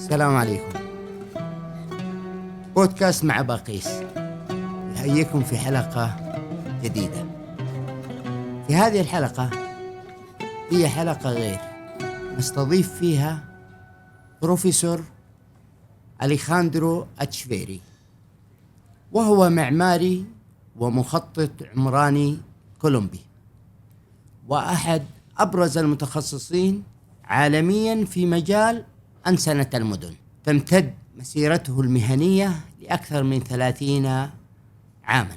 السلام عليكم. بودكاست مع باقيس يحييكم في حلقة جديدة. في هذه الحلقة هي حلقة غير، نستضيف فيها بروفيسور أليخاندرو اتشفيري، وهو معماري ومخطط عمراني كولومبي، وأحد أبرز المتخصصين عالميا في مجال أنسنة المدن. تمتد مسيرته المهنية لأكثر من 30 عاما.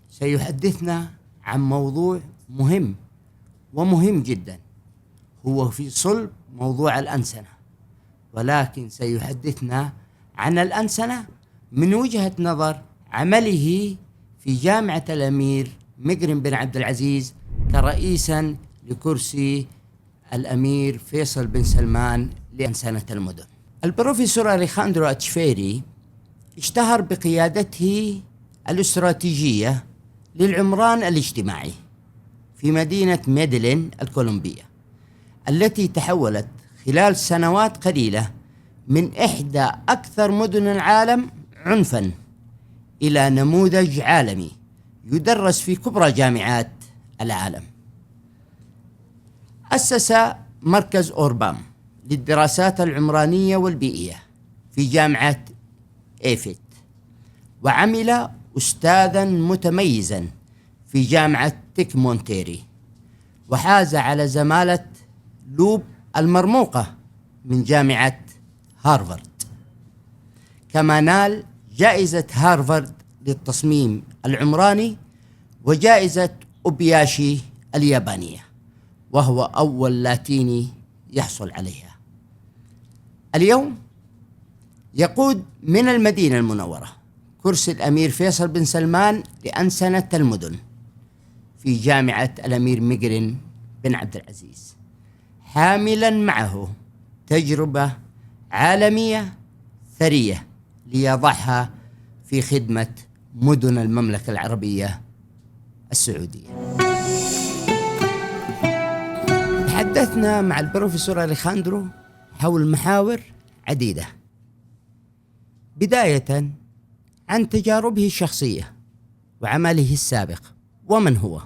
سيحدثنا عن موضوع مهم جدا، هو في صلب موضوع الأنسنة، ولكن سيحدثنا عن الأنسنة من وجهة نظر عمله في جامعة الأمير مقرن بن عبدالعزيز كرئيسا لكرسي الأمير فيصل بن سلمان لأنسنة المدن. البروفيسور أليخاندرو اتشفيري اشتهر بقيادته الاستراتيجية للعمران الاجتماعي في مدينة ميدلين الكولومبية، التي تحولت خلال سنوات قليلة من إحدى أكثر مدن العالم عنفاً إلى نموذج عالمي يدرس في كبرى جامعات العالم. أسس مركز أوربام للدراسات العمرانية والبيئية في جامعة إيفيت، وعمل أستاذاً متميزاً في جامعة تيك مونتيري، وحاز على زمالة لوب المرموقة من جامعة هارفارد. كما نال جائزة هارفارد للتصميم العمراني وجائزة أوبياشي اليابانية، وهو أول لاتيني يحصل عليها. اليوم يقود من المدينة المنورة كرسي الأمير فيصل بن سلمان لأنسنة المدن في جامعة الأمير مقرن بن عبدالعزيز، حاملا معه تجربة عالمية ثرية ليضعها في خدمة مدن المملكة العربية السعودية. تحدثنا مع البروفيسور أليخاندرو حول محاور عديدة، بداية عن تجاربه الشخصية وعمله السابق ومن هو،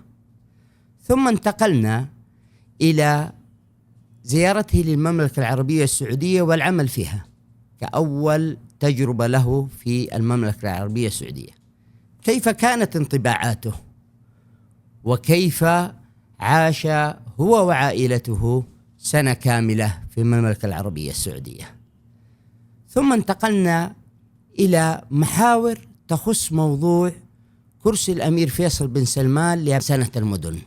ثم انتقلنا إلى زيارته للمملكة العربية السعودية والعمل فيها كأول تجربة له في المملكة العربية السعودية. كيف كانت انطباعاته وكيف عاش هو وعائلته سنة كاملة في المملكة العربية السعودية. ثم انتقلنا إلى محاور تخص موضوع كرسي الأمير فيصل بن سلمان لأنسنة المدن،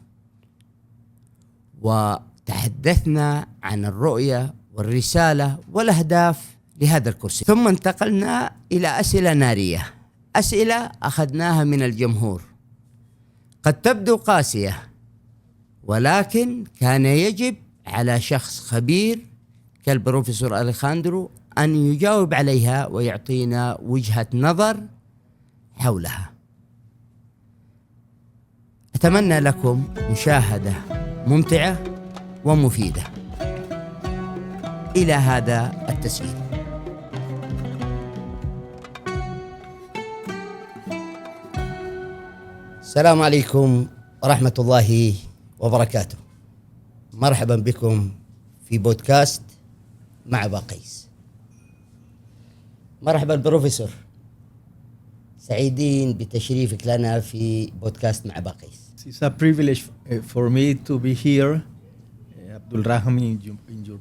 وتحدثنا عن الرؤية والرسالة والأهداف لهذا الكرسي. ثم انتقلنا إلى أسئلة نارية، أسئلة أخذناها من الجمهور قد تبدو قاسية، ولكن كان يجب على شخص خبير كالبروفيسور أليخاندرو أن يجاوب عليها ويعطينا وجهة نظر حولها. أتمنى لكم مشاهدة ممتعة ومفيدة. إلى هذا التسجيل. السلام عليكم ورحمة الله وبركاته. مرحبا بكم في بودكاست مع باقيس. مرحبا البروفيسور، سعيدين بتشريفك لنا في بودكاست مع باقيس. It's a privilege for me to be here, Abdulrahman, in your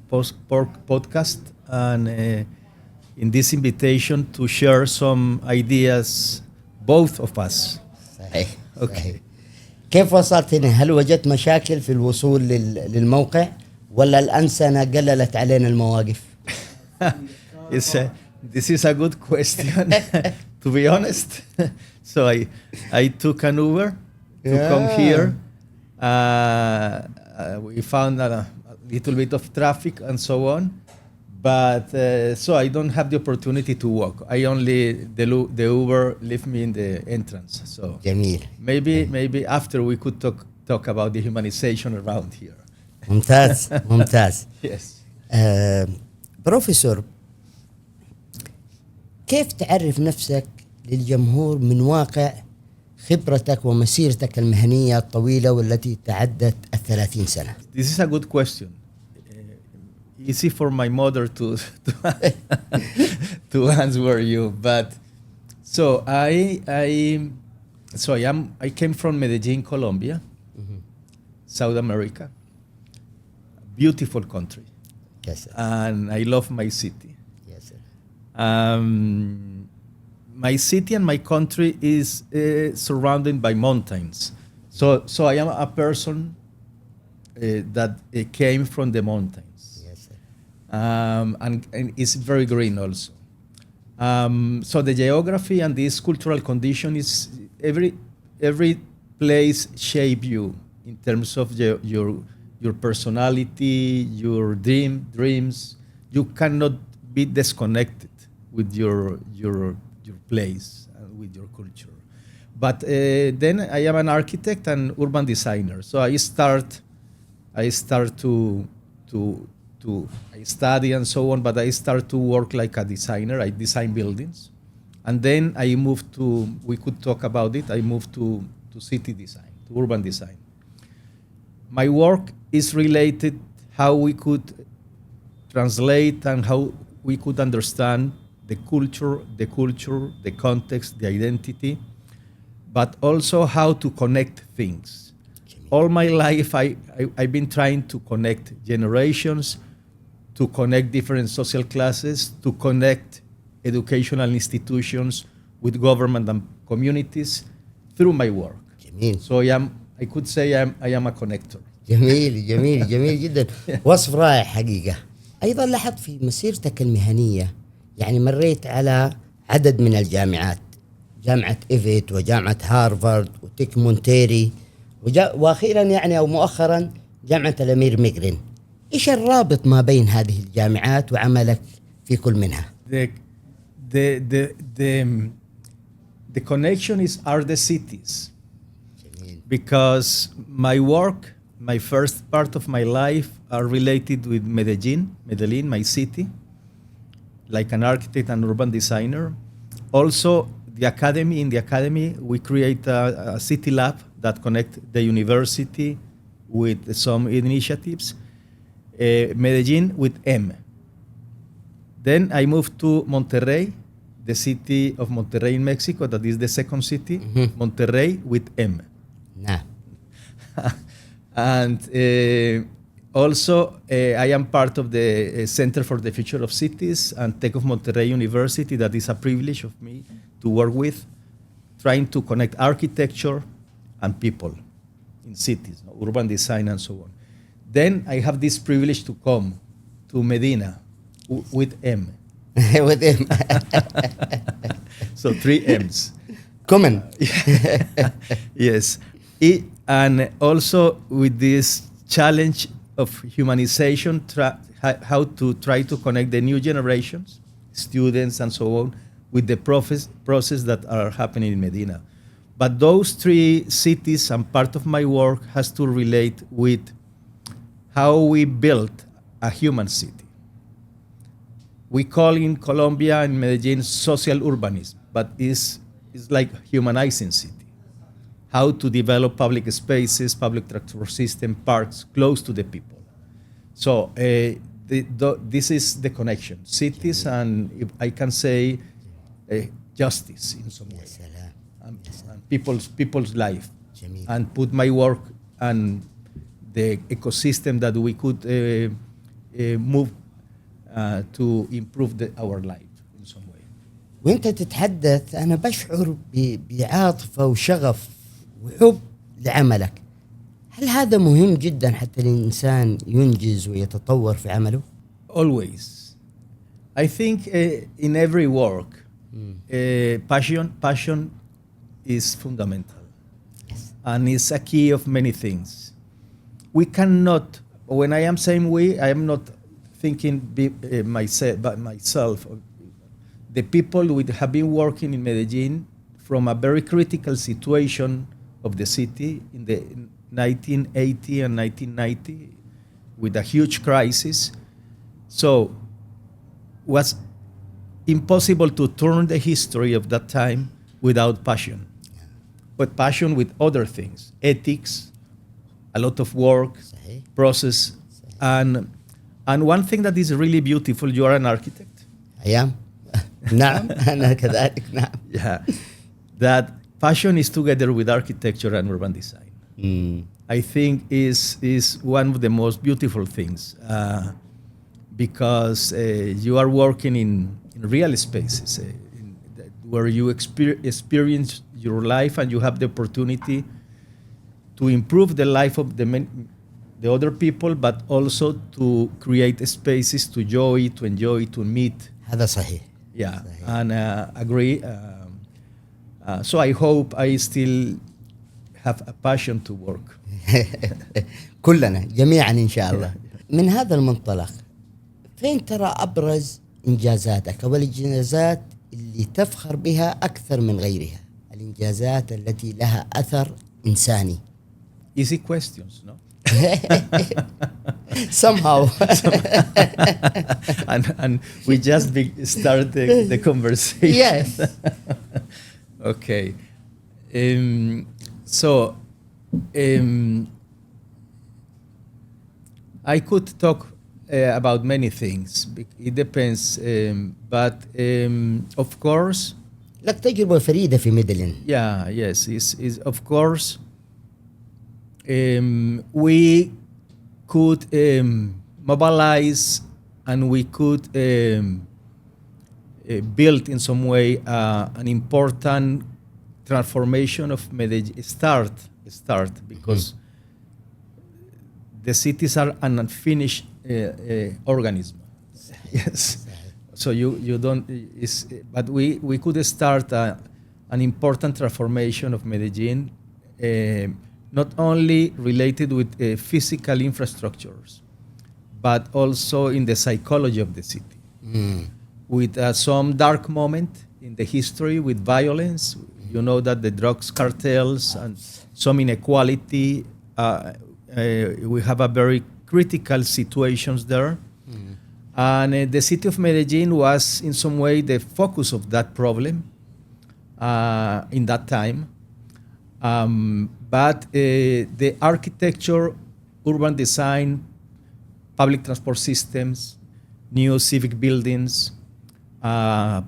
podcast, and in this invitation to share some ideas, both of us. صحيح. Okay. كيف وصلت هنا؟ هل وجدت مشاكل في الوصول للموقع ولا الأنسنة قللت علينا المواقف؟ This is a good question, to be honest. So I took an Uber to come here. We found a little bit of traffic and so on, but so I don't have the opportunity to walk. The Uber left me in the entrance. So جميل. Maybe after we could talk about the humanization around here. ممتاز. Yes. بروفيسور، كيف تعرف نفسك للجمهور من واقع خبرتك ومسيرتك المهنية الطويلة والتي تعدت 30 سنة؟ This is a good question. Easy for my mother to answer you, but so I came from Medellin, Colombia, South America, beautiful country. Yes, sir. And I love my city. Yes, sir. My city and my country is surrounded by mountains. So I am a person that came from the mountains. Yes, sir. And it's very green also. So the geography and this cultural condition is every place shape you in terms of your personality, your dreams. You cannot be disconnected with your place and with your culture. But then I am an architect and urban designer. So I study and so on, but I start to work like a designer. I design buildings. And then I moved to, we could talk about it, I moved to city design, to urban design. My work is related how we could translate and how we could understand the culture, the context, the identity, but also how to connect things. All my life, I've been trying to connect generations, to connect different social classes, to connect educational institutions with government and communities through my work. جميل. So I could say I am a connector. جميل جميل جميل جدا. وصف رائع حقيقة. أيضا لاحظت في مسيرتك المهنية يعني مريت على عدد من الجامعات، جامعة إيفيت وجامعة هارفارد وتيك مونتيري وأخيرا يعني أو مؤخرا جامعة الأمير مقرن. إيش الرابط ما بين هذه الجامعات وعملك في كل منها؟ The connection are the cities. Because my work, my first part of my life are related with Medellin, my city, like an architect and urban designer. Also, in the academy, we create a city lab that connect the university with some initiatives. Medellin with M. Then I moved to Monterrey, the city of Monterrey in Mexico, that is the second city, Monterrey with M. Nah. And also, I am part of the Center for the Future of Cities and Tech of Monterrey University. That is a privilege of me to work with, trying to connect architecture and people in cities, urban design and so on. Then I have this privilege to come to Medina with M. with M. So 3 M's. Common. Yes. And also with this challenge of humanization, how to try to connect the new generations, students and so on, with the process that are happening in Medina. But those 3 cities and part of my work has to relate with how we built a human city. We call in Colombia and Medellin social urbanism, but it's like humanizing city. How to develop public spaces, public transport system, parks close to the people. So this is the connection. Cities and I can say justice in some way. And people's life. And put my work and the ecosystem that we could move to improve our life in some way. وانت تتحدث أنا بشعر بعاطفة وشغف وحب لعملك. هل هذا مهم جدا حتى الإنسان ينجز ويتطور في عمله؟ Always. I think in every work, passion is fundamental. Yes. And it's a key of many things. We cannot, when I am saying we, I am not thinking myself. The people who have been working in Medellin from a very critical situation of the city in the 1980 and 1990 with a huge crisis. So was impossible to turn the history of that time without passion. But passion with other things, ethics, a lot of work, process, and one thing that is really beautiful, you are an architect. I am. نعم أنا كذلك نعم. Yeah, that passion is together with architecture and urban design. I think is one of the most beautiful things because you are working in real spaces where you experience your life and you have the opportunity to improve the life of the other people, but also to create spaces to enjoy, to meet. هذا صحيح. Yeah, صحيح. And agree. So I hope I still have a passion to work. كلنا جميعا إن شاء الله. من هذا المنطلق فين ترى أبرز إنجازاتك والإنجازات اللي تفخر بها أكثر من غيرها؟ الإنجازات التي لها أثر إنساني. Easy questions, no? Somehow. and we just start the conversation. Yes. Okay. I could talk about many things. It depends, but of course. لك تجربة فريدة في ميدلين. Yeah, yes. Is of course. We could mobilize and we could build in some way an important transformation of Medellin. Start because the cities are an unfinished organism. Yes. So you don't. But we could start an important transformation of Medellin. Not only related with physical infrastructures, but also in the psychology of the city. With some dark moment in the history with violence, you know that the drugs cartels and some inequality, we have a very critical situations there. And the city of Medellin was in some way the focus of that problem in that time. But the architecture, urban design, public transport systems, new civic buildings,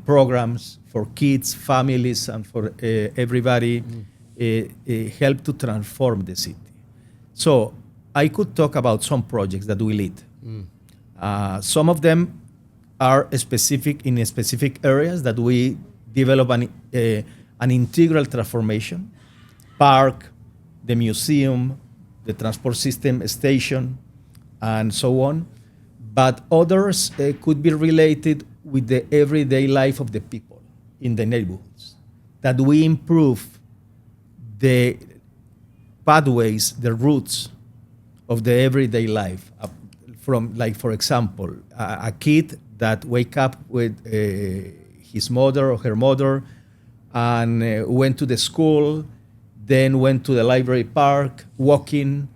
programs for kids, families, and for everybody help to transform the city. So I could talk about some projects that we lead. Some of them are specific in specific areas that we develop an integral transformation. Park, the museum, the transport system station, and so on. But others could be related with the everyday life of the people in the neighborhoods. That we improve the pathways, the routes of the everyday life. From, like, for example, a kid that wake up with his mother or her mother and went to the school, then went to the library park, walking.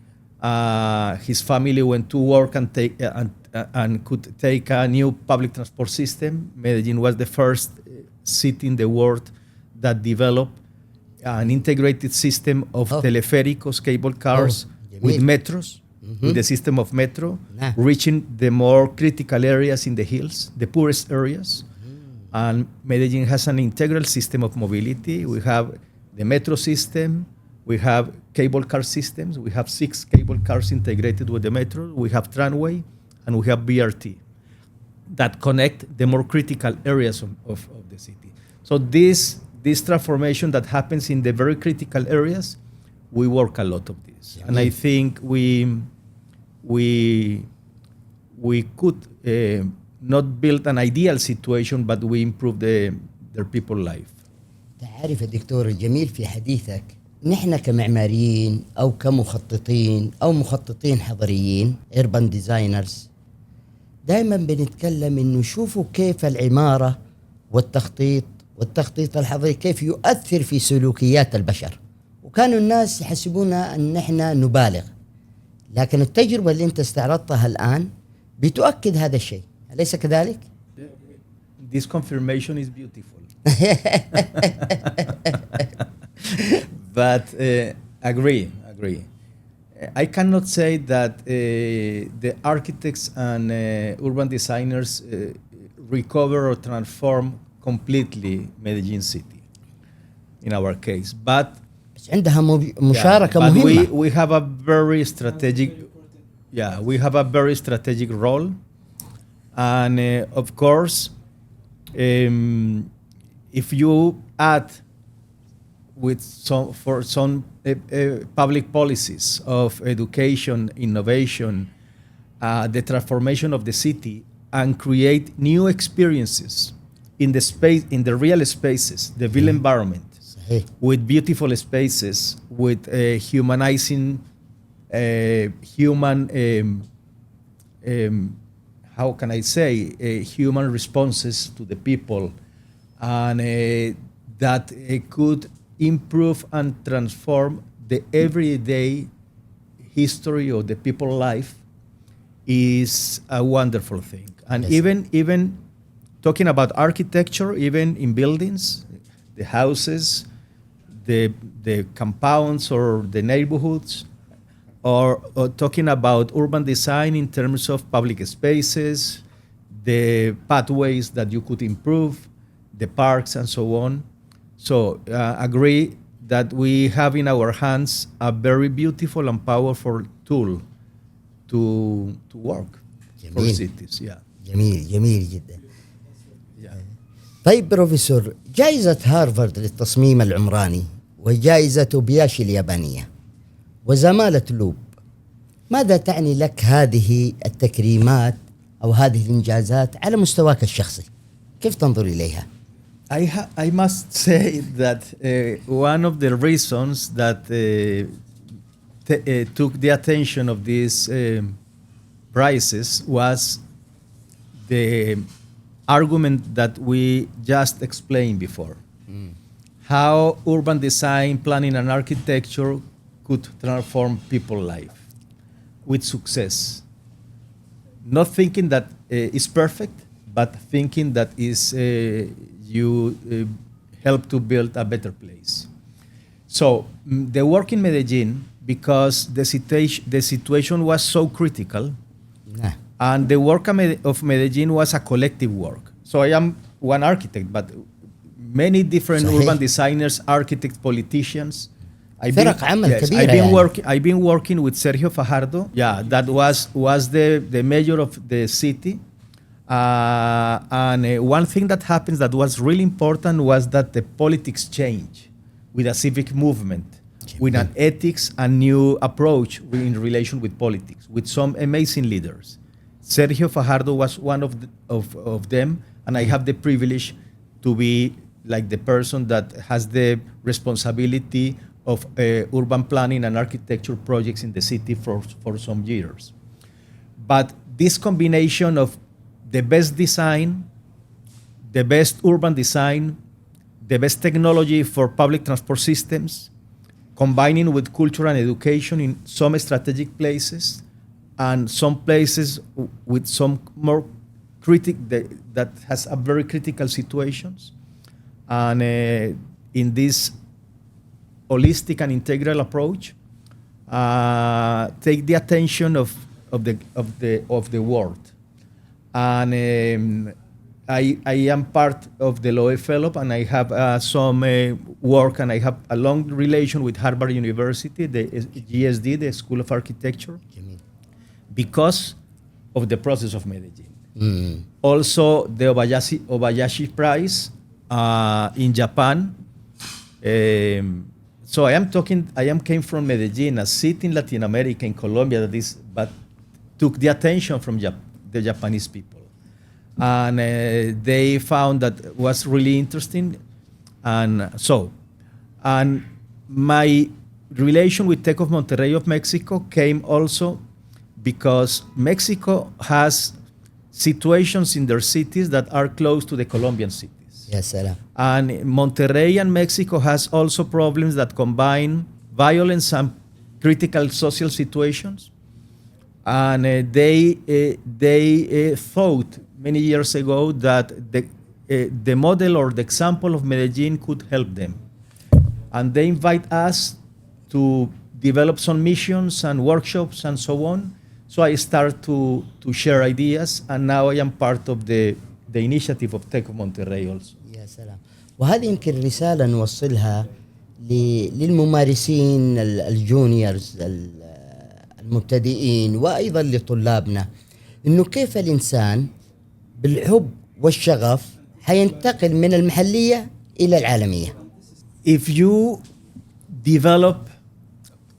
His family went to work and could take a new public transport system. Medellin was the first city in the world that developed an integrated system of telefericos, cable cars, with metros, with the system of metro, reaching the more critical areas in the hills, the poorest areas. And Medellin has an integral system of mobility. We have the metro system, we have cable car systems, we have 6 cable cars integrated with the metro, we have tramway, and we have BRT that connect the more critical areas of the city. So this transformation that happens in the very critical areas, we work a lot of this. Yeah. And I think we could not build an ideal situation, but we improve their people's life. تعرف الدكتور الجميل في حديثك نحن كمعماريين أو كمخططين أو مخططين حضريين urban designers دائما بنتكلم إنه شوفوا كيف العمارة والتخطيط الحضري كيف يؤثر في سلوكيات البشر، وكانوا الناس يحسبونا أن نحن نبالغ، لكن التجربة اللي أنت استعرضتها الآن بتؤكد هذا الشيء، أليس كذلك؟ this confirmation is beautiful. But agree. I cannot say that the architects and urban designers recover or transform completely Medellin city, in our case. But عندها مشاركة مهمة. But we have a very strategic, we have a very strategic role, and of course, if you add with some public policies of education, innovation, the transformation of the city, and create new experiences in the space, in the real spaces, the real environment, with beautiful spaces, with humanizing human, how can I say, human responses to the people, and that could improve and transform the everyday history of the people's life, is a wonderful thing. And yes, even talking about architecture, even in buildings, the houses, the compounds or the neighborhoods, or talking about urban design in terms of public spaces, the pathways that you could improve, the parks and so on. So agree that we have in our hands a very beautiful and powerful tool to work for cities. جميل جدا. طيب بروفيسور، جائزة هارفارد للتصميم العمراني وجائزة بياشي اليابانية وزمالة لوب، ماذا تعني لك هذه التكريمات أو هذه الإنجازات على مستواك الشخصي؟ كيف تنظر إليها؟ I must say that one of the reasons that took the attention of these prizes was the argument that we just explained before. How urban design, planning, and architecture could transform people's life with success. Not thinking that is perfect, but thinking that is you help to build a better place. So the work in Medellin, because the situation was so critical, and the work of Medellin was a collective work. So I am one architect, but many different urban designers, architects, politicians. I've been working with Sergio Fajardo. Yeah, that was the mayor of the city. And one thing that happens that was really important was that the politics change with a civic movement, with an ethics and new approach in relation with politics, with some amazing leaders. Sergio Fajardo was one of them, and I have the privilege to be like the person that has the responsibility of urban planning and architecture projects in the city for some years. But this combination of the best design, the best urban design, the best technology for public transport systems, combining with culture and education in some strategic places, and some places with some more that has a very critical situations, and in this holistic and integral approach, take the attention of the world. And I am part of the Lowe Fellow, and I have some work, and I have a long relation with Harvard University, the GSD, the School of Architecture, because of the process of Medellin. Also, the Obayashi Prize in Japan. So I came from Medellin, a city in Latin America, in Colombia, but took the attention from the Japanese people. And they found that was really interesting. And my relation with Tech of Monterrey of Mexico came also because Mexico has situations in their cities that are close to the Colombian cities. Yes, sir. And Monterrey and Mexico has also problems that combine violence and critical social situations. And they thought many years ago that the model or the example of Medellin could help them. And they invite us to develop some missions and workshops and so on. So I start to share ideas, and now I am part of the initiative of Tech of Monterrey also. يا سلام. وهذه يمكن رسالة نوصلها للممارسين الجونيورز المبتدئين وأيضا لطلابنا، إنه كيف الإنسان بالحب والشغف حينتقل من المحلية إلى العالمية. If you develop,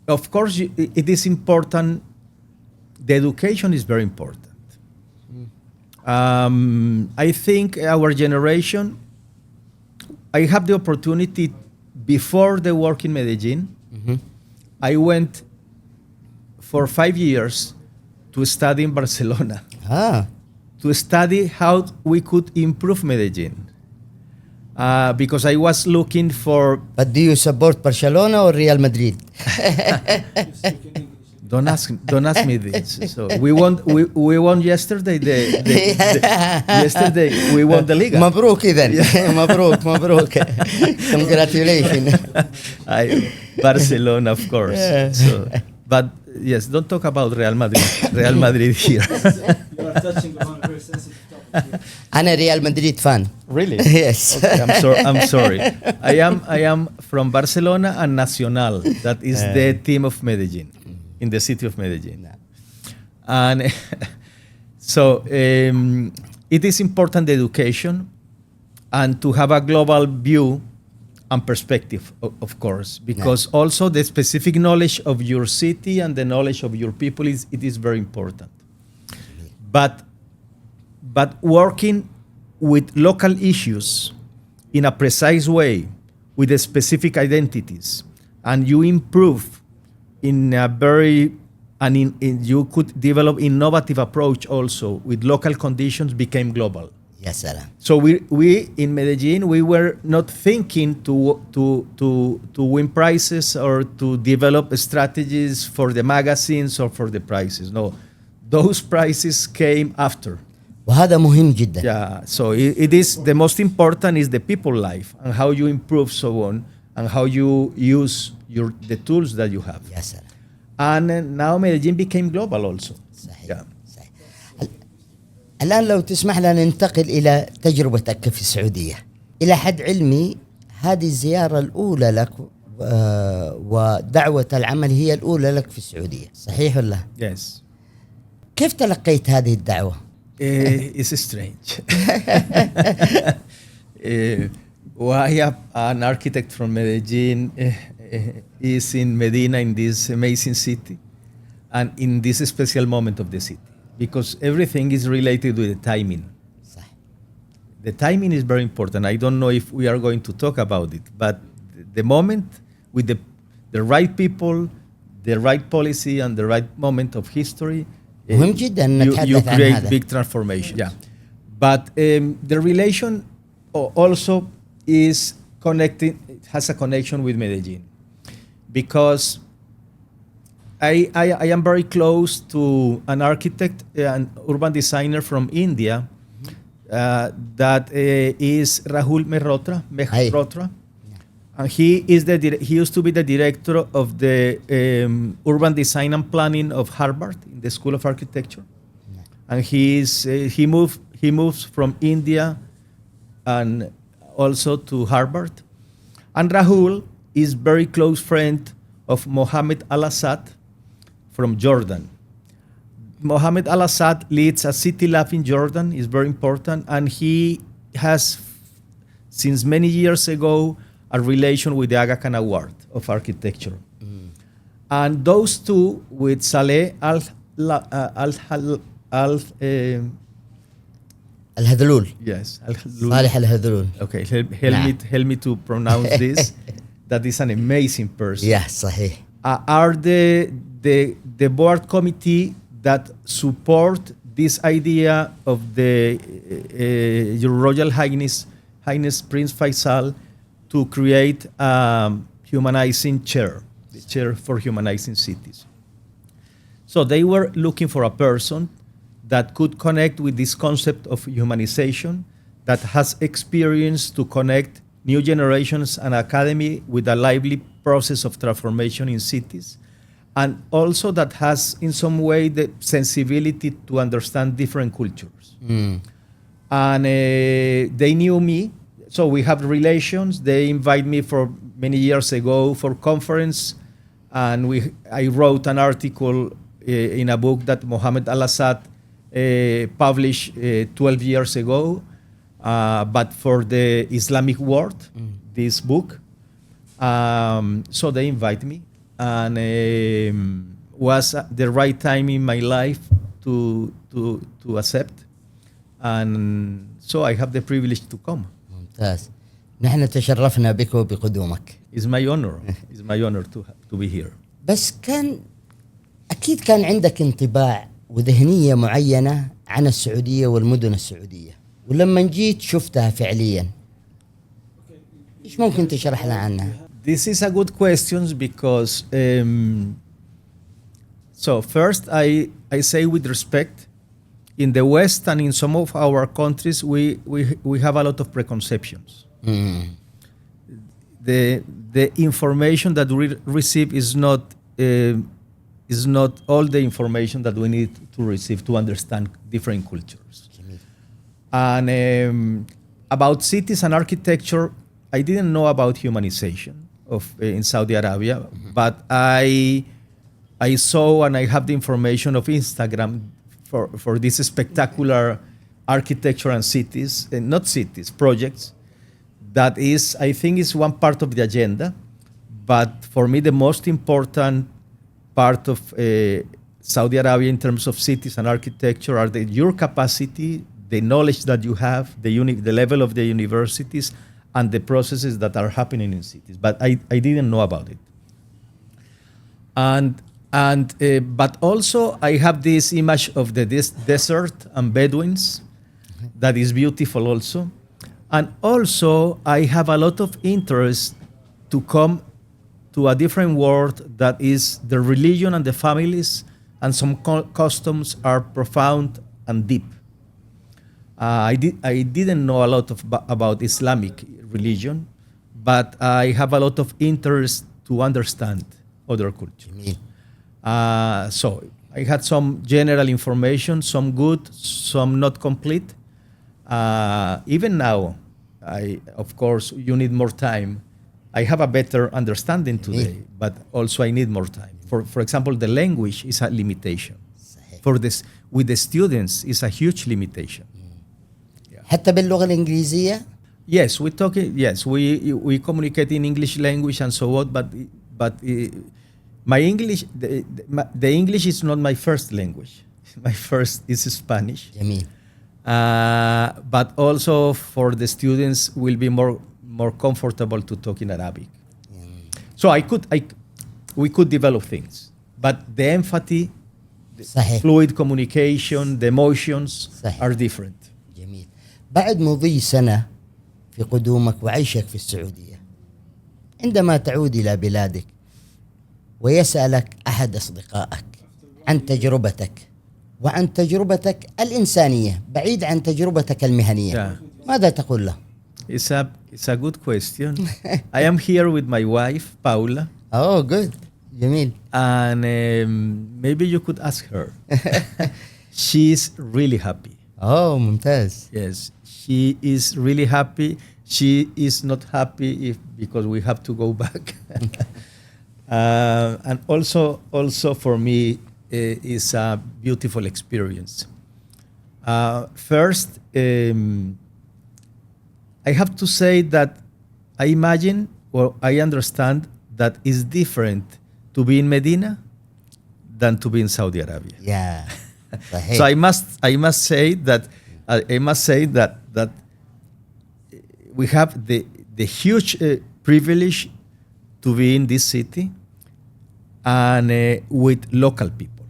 of course, it is important. The education is very important. I think our generation, I have the opportunity before the work in Medellin. I went for 5 years to study in Barcelona, to study how we could improve Medellin. Because I was looking for... But do you support Barcelona or Real Madrid? Don't ask me this. So we won yesterday. Yesterday we won the Liga. مبروك إذن. مبروك. Congratulations. Barcelona, of course. Yeah. So, but yes, don't talk about Real Madrid. Real Madrid here. You are touching on a very sensitive topic. أنا ريال مدريد fan. Really? Yes. Okay, I'm sorry. I am from Barcelona and Nacional. That is the team of Medellin, in the city of Medellin. And so it is important, the education, and to have a global view and perspective, of course, because also the specific knowledge of your city and the knowledge of your people is very important. But working with local issues in a precise way, with the specific identities, and you improve in a very, and you could develop innovative approach also with local conditions, became global. يا سلام. So we in Medellin, we were not thinking to win prizes or to develop strategies for the magazines or for the prizes. No, those prizes came after. وهذا مهم جدا. Yeah, so it is the most important is the people life and how you improve so on and how you use the tools that you have. يا سلام. And now Medellin became global also. صحيح. Yeah. صحيح. الآن لو تسمح لنا ننتقل إلى تجربتك في السعودية. إلى حد علمي هذه الزيارة الأولى لك ودعوة العمل هي الأولى لك في السعودية، صحيح ولا؟ Yes. كيف تلقيت هذه الدعوة؟ It's strange. Why an architect from Medellin is in Medina, in this amazing city, and in this special moment of the city, because everything is related with the timing. صح. The timing is very important. I don't know if we are going to talk about it, but the moment with the right people, the right policy, and the right moment of history, مهم جدا أن you نتحدث عن create هذا. big transformation. Yeah, but the relation also is connected. It has a connection with Medellin, because I am very close to an architect, an urban designer from India, that is Rahul Mehrotra. And he used to be the director of the urban design and planning of Harvard in the School of Architecture, and he moves from India and also to Harvard. And Rahul is very close friend of Mohammed Al-Assad from Jordan. Mohammed Al-Assad leads a city lab in Jordan, is very important, and he has since many years ago a relation with the Aga Khan Award of Architecture. And those two, with Saleh الهذلول. Yes. صالح الهذلول. Okay, help me to pronounce this. That is an amazing person. Yeah, صحيح. Are the board committee that support this idea of the Your Royal Highness Prince Faisal to create a humanizing chair, the chair for humanizing cities. So they were looking for a person that could connect with this concept of humanization, that has experience to connect new generations and academy with a lively process of transformation in cities, and also that has in some way the sensibility to understand different cultures. And they knew me, so we have relations. They invite me for many years ago for conference, and I wrote an article in a book that Mohammed Al-Assad published 12 years ago, but for the Islamic world, this book. So they invite me, and was the right time in my life to accept, and so I have the privilege to come. ممتاز. نحن تشرفنا بك وبقدومك. It's my honor. It's my honor to be here. بس أكيد كان عندك انطباع وذهنية معينة عن السعودية والمدن السعودية، ولما جيت شفتها فعليا، إيش ممكن تشرح لنا عنها؟ This is a good question because so first I say with respect, in the West and in some of our countries we have a lot of preconceptions. The information that we receive is not all the information that we need to receive to understand different cultures. And about cities and architecture, I didn't know about humanization in Saudi Arabia, but I saw and I have the information of Instagram for this spectacular architecture and cities, not cities, projects. That is, I think, is one part of the agenda, but for me the most important part of Saudi Arabia in terms of cities and architecture are your capacity, the knowledge that you have, the level of the universities, and the processes that are happening in cities. But I didn't know about it. But also I have this image of this desert and Bedouins that is beautiful also. And also I have a lot of interest to come to a different world that is the religion and the families, and some customs are profound and deep. I didn't know a lot about Islamic religion, but I have a lot of interest to understand other cultures. So I had some general information, some good, some not complete. Even now, of course, you need more time. I have a better understanding today, but also I need more time. For example, the language is a limitation. With the students, it's a huge limitation. حتى باللغة الإنجليزية؟ Yes, we communicate in English language and so on, but my English, the English is not my first language. My first is Spanish. جميل. But also for the students will be more comfortable to talk in Arabic. So we could develop things, but the empathy, the fluid communication, the emotions are different. جميل. بعد مضي سنة في قدومك وعيشك في السعودية، عندما تعود إلى بلادك ويسألك أحد أصدقائك عن تجربتك وعن تجربتك الإنسانية بعيد عن تجربتك المهنية، ماذا تقول له؟ It's a good question. I am here with my wife, Paula. Oh, good. جميل. And maybe you could ask her. She's really happy. Oh, ممتاز. Yes, she is really happy. She is not happy because we have to go back. And also for me, is a beautiful experience. First, I have to say that I imagine or I understand that it's different to be in Medina than to be in Saudi Arabia. Yeah. So I must say that we have the huge privilege to be in this city and with local people,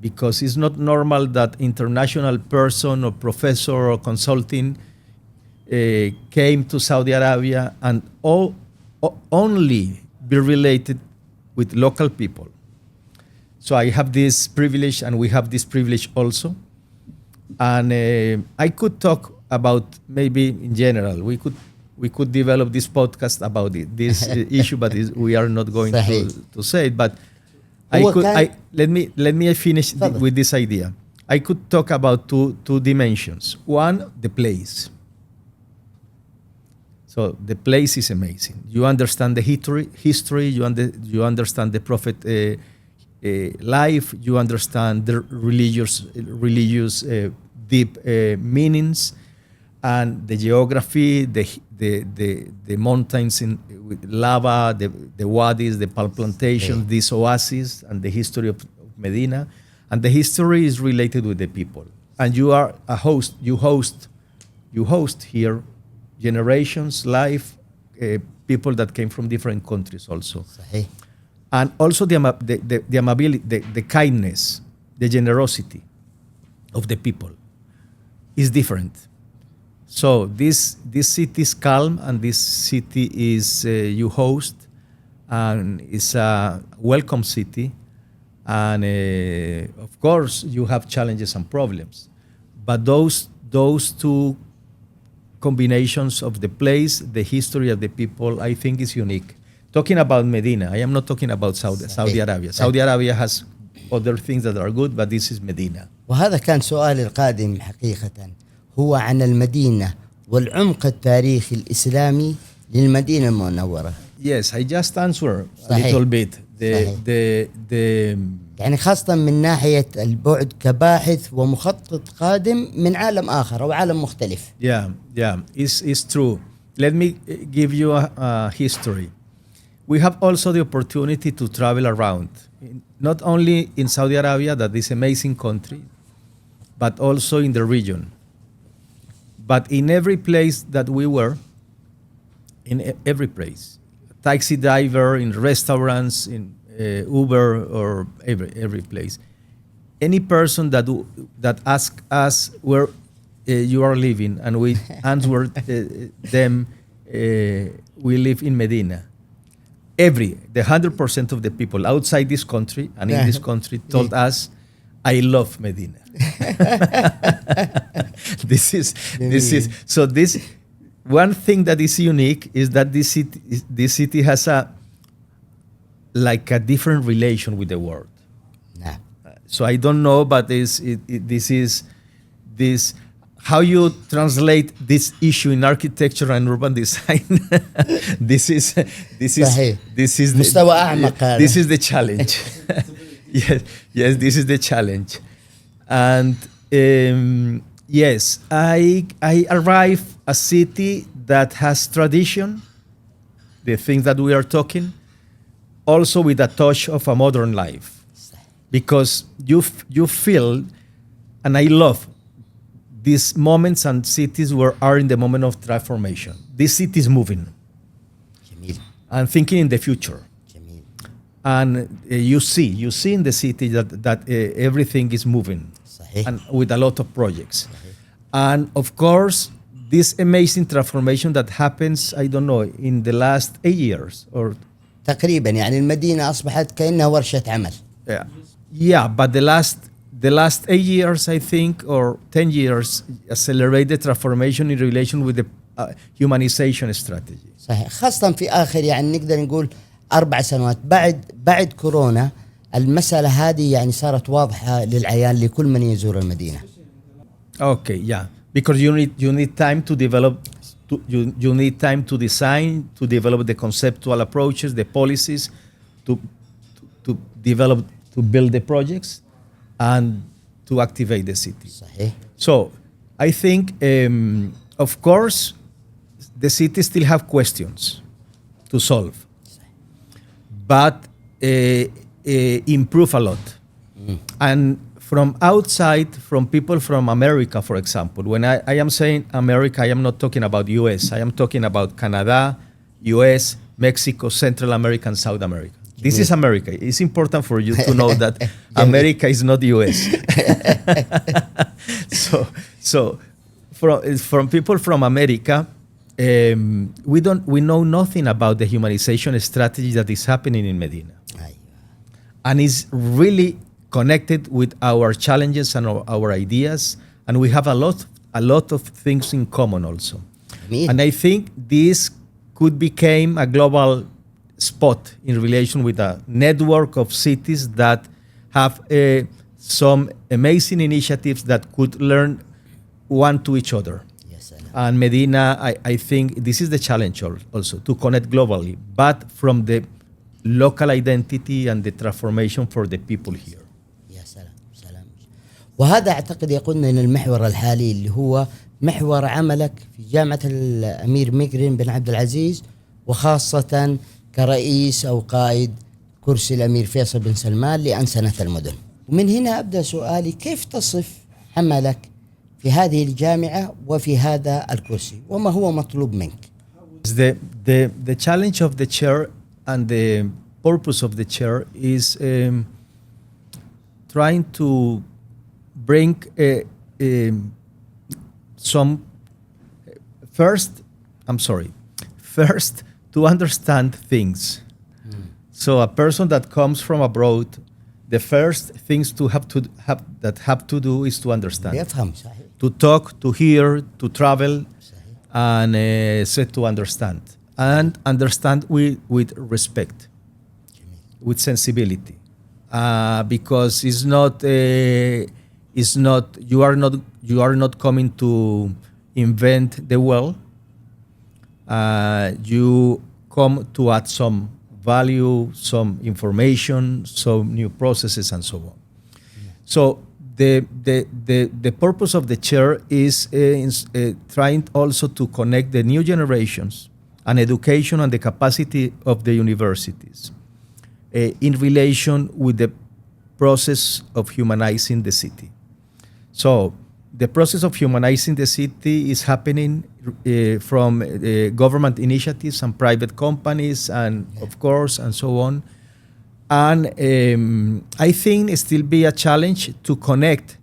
because it's not normal that international person or professor or consulting came to Saudi Arabia and only be related with local people. So I have this privilege, and we have this privilege also. And I could talk about maybe in general. We could develop this podcast about this issue, but we are not going to say it. But let me finish with this idea. I could talk about two dimensions. One, the place. So the place is amazing. You understand the history. You understand the prophet life. You understand the religious deep meanings, and the geography, the mountains with lava, the wadis, the palm plantations, these oases, and the history of Medina. And the history is related with the people. And you are a host. You host here generations, life, people that came from different countries also. And also the amability, the kindness, the generosity of the people is different. So this city is calm, and this city is you host, and it's a welcome city. And of course, you have challenges and problems. But those two combinations of the place, the history of the people, I think is unique. Talking about Medina, I am not talking about Saudi Arabia. Saudi Arabia has other things that are good, but this is Medina. وهذا كان سؤالي القادم حقيقة، هو عن المدينة والعمق التاريخي الإسلامي للمدينة المنورة. Yes, I just answered a little bit. يعني خاصة من ناحية البعد كباحث ومخطط قادم من عالم آخر أو عالم مختلف. Yeah, it's true. Let me give you a history. We have also the opportunity to travel around, not only in Saudi Arabia, that is an amazing country, but also in the region. But in every place that we were, in every place, taxi driver, in restaurants, in Uber, or every place, any person that asks us where you are living, and we answer them, we live in Medina. The 100% of the people outside this country and in this country told us, I love Medina. This is so. This one thing that is unique is that this city has a different relation with the world. Nah. So I don't know, but this how you translate this issue in architecture and urban design. this is مستوى أعمق هذا. This is the challenge. yes, this is the challenge. And yes, I arrive a city that has tradition, the things that we are talking, also with a touch of a modern life, because you feel, and I love these moments and cities where are in the moment of transformation. This city is moving and thinking in the future. And you see in the city that everything is moving, and with a lot of projects. And of course, this amazing transformation that happens, I don't know, in the last 8 years or تقريبا، يعني المدينة أصبحت كأنها ورشة عمل. Yeah, but the last 8 years, I think, or 10 years, accelerate the transformation in relation with the humanization strategy. صحيح، خاصة في آخر يعني نقدر نقول 4 سنوات بعد كورونا، المسألة هذه يعني صارت واضحة للعيان لكل من يزور المدينة. Okay, yeah, because you need time to develop. You need time to design, to develop the conceptual approaches, the policies, to develop, to build the projects, and to activate the city. صحيح. So I think, of course, the city still have questions to solve, but improve a lot. And from outside, from people from America, for example, when I am saying America, I am not talking about US. I am talking about Canada, US, Mexico, Central America, and South America. This is America. It's important for you to know that America is not US. So from people from America, we know nothing about the humanization strategy that is happening in Medina, and is really connected with our challenges and our ideas, and we have a lot a lot of things in common also. جميل. And I think this could become a global spot in relation with a network of cities that have some amazing initiatives that could learn one to each other. Yes, And Medina, I think this is the challenge also, to connect globally, but from the local identity and the transformation for the people here. يا سلام سلام. وهذا أعتقد يقودنا إلى المحور الحالي اللي هو محور عملك في جامعة الأمير مقرن بن عبدالعزيز، وخاصة كرئيس أو قائد كرسي الأمير فيصل بن سلمان لأنسنة المدن. ومن هنا أبدأ سؤالي، كيف تصف عملك في هذه الجامعة وفي هذا الكرسي، وما هو مطلوب منك؟ The challenge of the chair and the purpose of the chair is trying to bring some first to understand things. So a person that comes from abroad, the first things have to do is to understand. يفهم صحيح. To talk, to hear, to travel, and set to understand. And understand with respect, with sensibility, because you are not coming to invent the world. You come to add some value, some information, some new processes, and so on. So the purpose of the chair is trying also to connect the new generations and education and the capacity of the universities in relation with the process of humanizing the city. So the process of humanizing the city is happening from government initiatives and private companies, and of course, and so on. And I think it still be a challenge to connect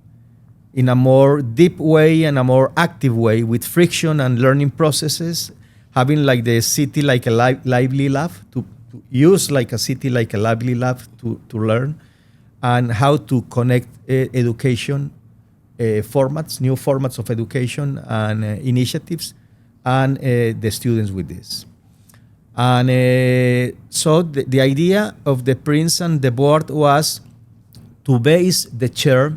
in a more deep way and a more active way with friction and learning processes, having like the city like a lively lab, to use like a city like a lively lab to learn, and how to connect education formats, new formats of education and initiatives, and the students with this. And so the idea of the Prince and the board was to base the chair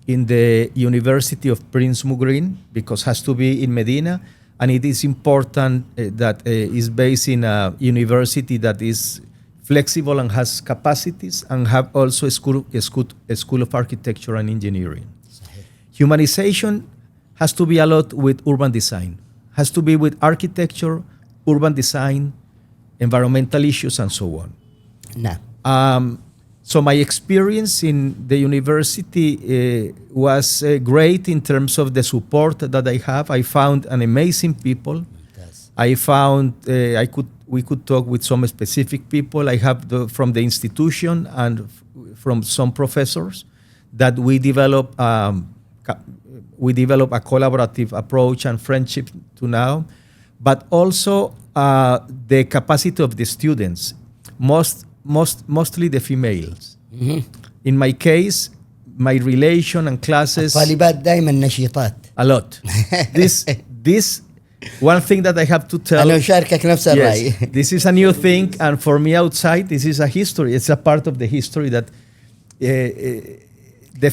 in the University of Prince Mugrin, because it has to be in Medina, and it is important that is based in a university that is flexible and has capacities, and have also a school of architecture and engineering. Humanization has to be a lot with urban design, has to be with architecture, urban design, environmental issues, and so on. نعم. So my experience in the university was great in terms of the support that I have. I found an amazing people. I found we could talk with some specific people. I have from the institution and from some professors that we develop a collaborative approach and friendship to now, but also the capacity of the students, mostly the females. Mm-hmm. In my case, my relation and classes. الطالبات دائما نشيطات. A lot. This one thing that I have to tell. أنا أشاركك نفس الرأي. Yes, this is a new thing, and for me outside, this is a history. It's a part of the history that the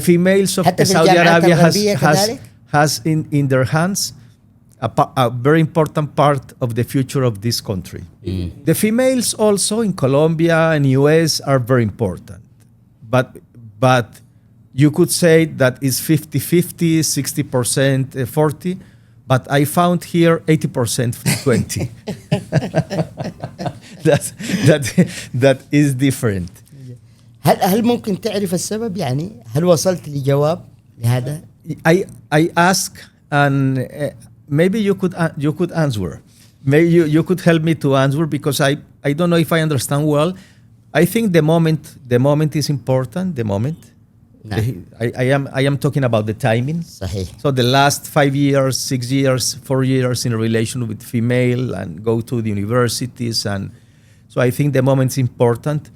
females of Saudi Arabia has in their hands a very important part of the future of this country. Mm. The females also in Colombia and US are very important, but you could say that it's 50-50, 60%, 40%, but I found here 80% 20. that is different. هل ممكن تعرف السبب؟ يعني هل وصلت لجواب لهذا؟ I ask, and maybe you could answer. Maybe you could help me to answer, because I don't know if I understand well. I think the moment is important. The moment. No. I am talking about the timing. صحيح. So the last 5 years, 6 years, 4 years in relation with female and go to the universities, and so I think the moment is important.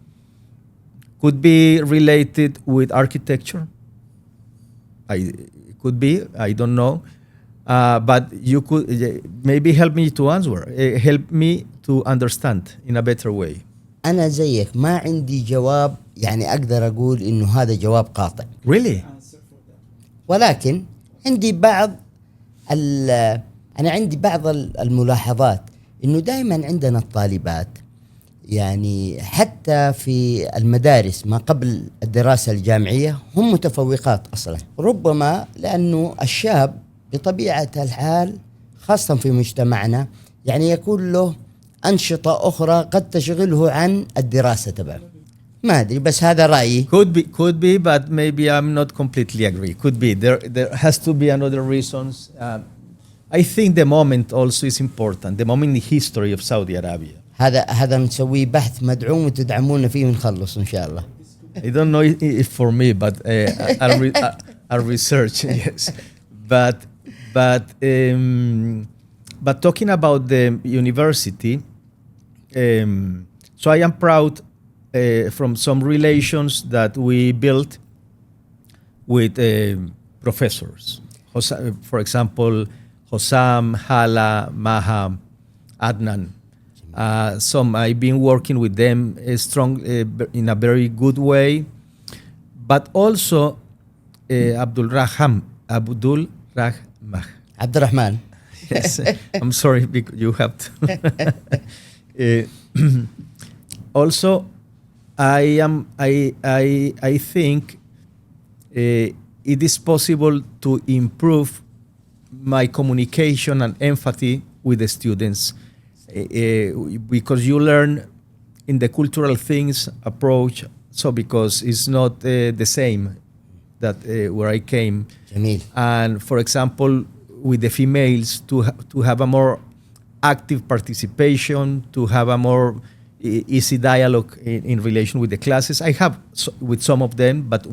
Could be related with architecture. could be. I don't know. But you could maybe help me to answer, help me to understand in a better way. أنا زيك ما عندي جواب يعني أقدر أقول إنه هذا جواب قاطع. Really? Answer for that. ولكن عندي أنا عندي بعض الملاحظات إنه دائما عندنا الطالبات يعني حتى في المدارس ما قبل الدراسة الجامعية هم متفوقات أصلا، ربما لأنه الشاب بطبيعة الحال خاصة في مجتمعنا يعني يكون له أنشطة أخرى قد تشغله عن الدراسة تبعه. ما أدري بس هذا رأيي. Could be, but maybe I'm not completely agree. Could be. There has to be another reasons. I think the moment also is important. The moment in the history of Saudi Arabia. هذا نسويه بحث مدعوم وتدعمونا فيه ونخلص إن شاء الله. I don't know if for me, but I'll research. Yes, but talking about the university, so I am proud from some relations that we built with professors. For example, Hossam, Hala, Maha, Adnan. Some I've been working with them strong in a very good way, but also Abdulrahman. Abdurrahman. Yes, I'm sorry because you have to. Also, I think it is possible to improve my communication and empathy with the students. Because you learn in the cultural things approach, so because it's not the same that where I came. جميل. And for example, with the females to have a more active participation, to have a more easy dialogue in relation with the classes. I have with some of them, but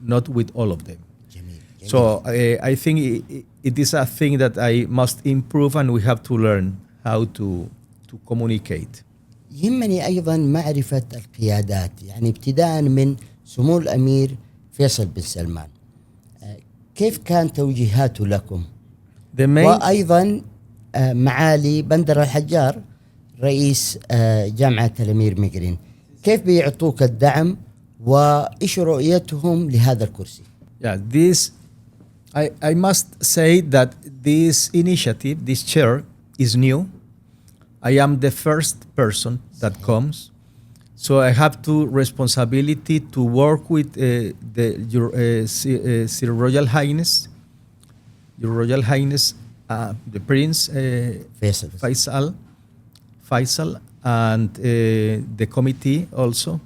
not with all of them. جميل. So I think it is a thing that I must improve, and we have to learn how to communicate. يهمني أيضا معرفة القيادات يعني ابتداء من سمو الأمير فيصل بن سلمان، كيف كان توجيهاته لكم؟ وأيضا معالي بندر الحجار رئيس جامعة الأمير مقرن، كيف بيعطوك الدعم وإيش رؤيتهم لهذا الكرسي؟ Yeah, I must say that this initiative, this chair, is new. I am the first person that comes, so I have to responsibility to work with your Royal Highness, the Prince Faisal, and the committee also,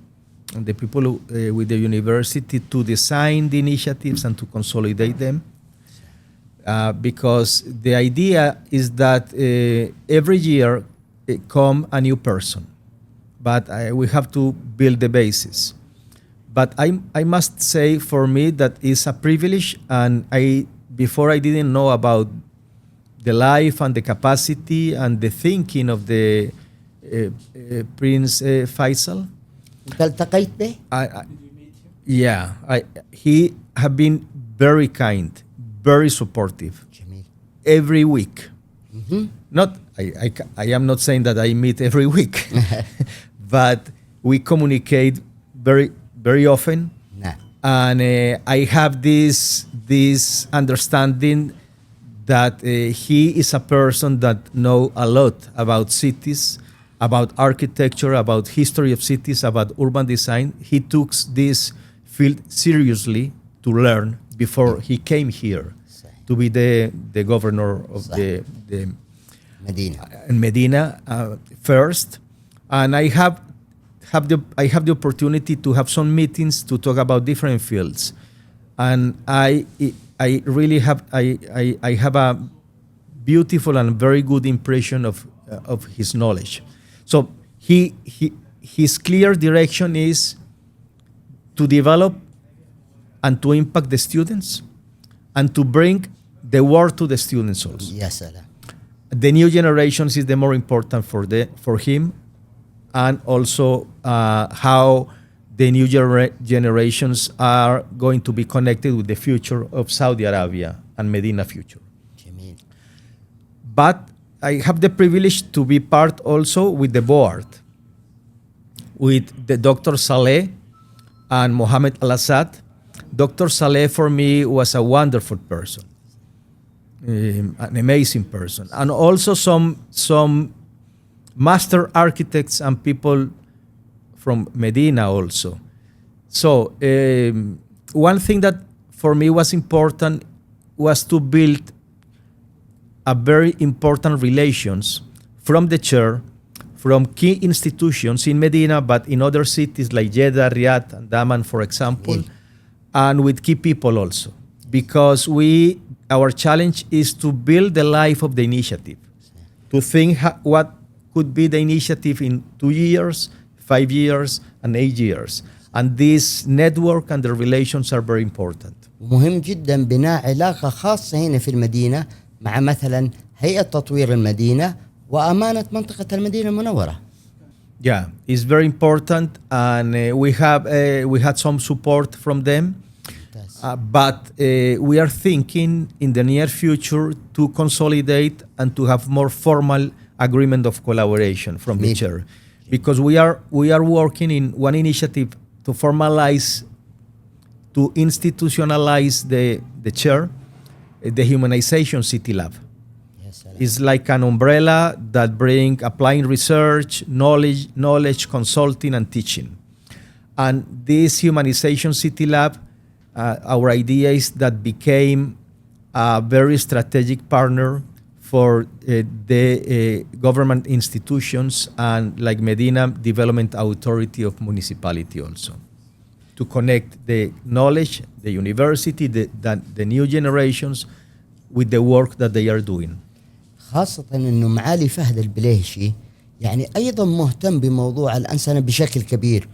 and the people with the university to design the initiatives and to consolidate them. Because the idea is that every year come a new person, but we have to build the basis. But I must say for me that is a privilege, and before I didn't know about the life and the capacity and the thinking of the Prince Faisal. التقيت به؟ Yeah, he have been very kind, very supportive. جميل. Every week. Mm-hmm. Not I am not saying that I meet every week, but we communicate very very often. نعم. And I have this understanding that he is a person that know a lot about cities, about architecture, about history of cities, about urban design. He took this field seriously to learn before he came here to be the governor of the Medina first. And I have the opportunity to have some meetings to talk about different fields, and I really have I have a beautiful and very good impression of his knowledge. So his clear direction is to develop and to impact the students and to bring the world to the students also. Yes, The new generations is the more important for him, and also how the new generations are going to be connected with the future of Saudi Arabia and Medina future. جميل. But I have the privilege to be part also with the board, with the Dr. Saleh and Mohammed Al-Assad. Dr. Saleh for me was a wonderful person, an amazing person, and also some master architects and people from Medina also. So one thing that for me was important was to build a very important relations from the chair, from key institutions in Medina, but in other cities like Jeddah, Riyadh, and Daman, for example, and with key people also. Because our challenge is to build the life of the initiative, to think what could be the initiative in 2 years, 5 years, and 8 years. And this network and the relations are very important. ومهم جدا بناء علاقة خاصة هنا في المدينة مع مثلا هيئة تطوير المدينة وأمانة منطقة المدينة المنورة. Yeah, it's very important, and we had some support from them. But we are thinking in the near future to consolidate and to have more formal agreement of collaboration from the chair, because we are working in one initiative to formalize, to institutionalize the chair, the Humanization City Lab. It's like an umbrella that brings applying research, knowledge, consulting, and teaching. And this Humanization City Lab, our idea is that became a very strategic partner for the government institutions and like Medina Development Authority of Municipality also, to connect the knowledge, the university, the new generations with the work that they are doing. خاصة أنه معالي فهد البليهشي يعني أيضا مهتم بموضوع الأنسنة بشكل كبير،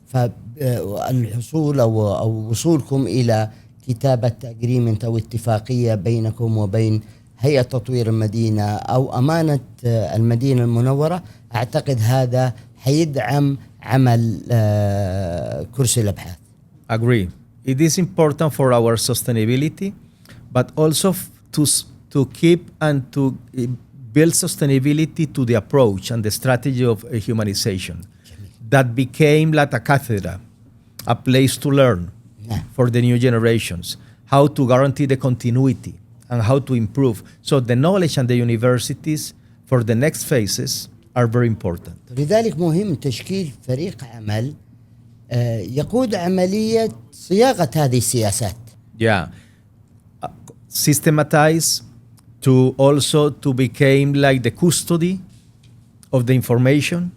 فالحصول أو وصولكم إلى كتابة أجريمنت أو اتفاقية بينكم وبين هيئة تطوير المدينة أو أمانة المدينة المنورة، أعتقد هذا حيدعم عمل كرسي الأبحاث. Agree. It is important for our sustainability, but also to keep and to build sustainability to the approach and the strategy of humanization that became like a cathedra, a place to learn for the new generations, how to guarantee the continuity and how to improve. So the knowledge and the universities for the next phases are very important. لذلك مهم تشكيل فريق عمل يقود عملية صياغة هذه السياسات. Yeah. Systematize to also to become like the custody of the information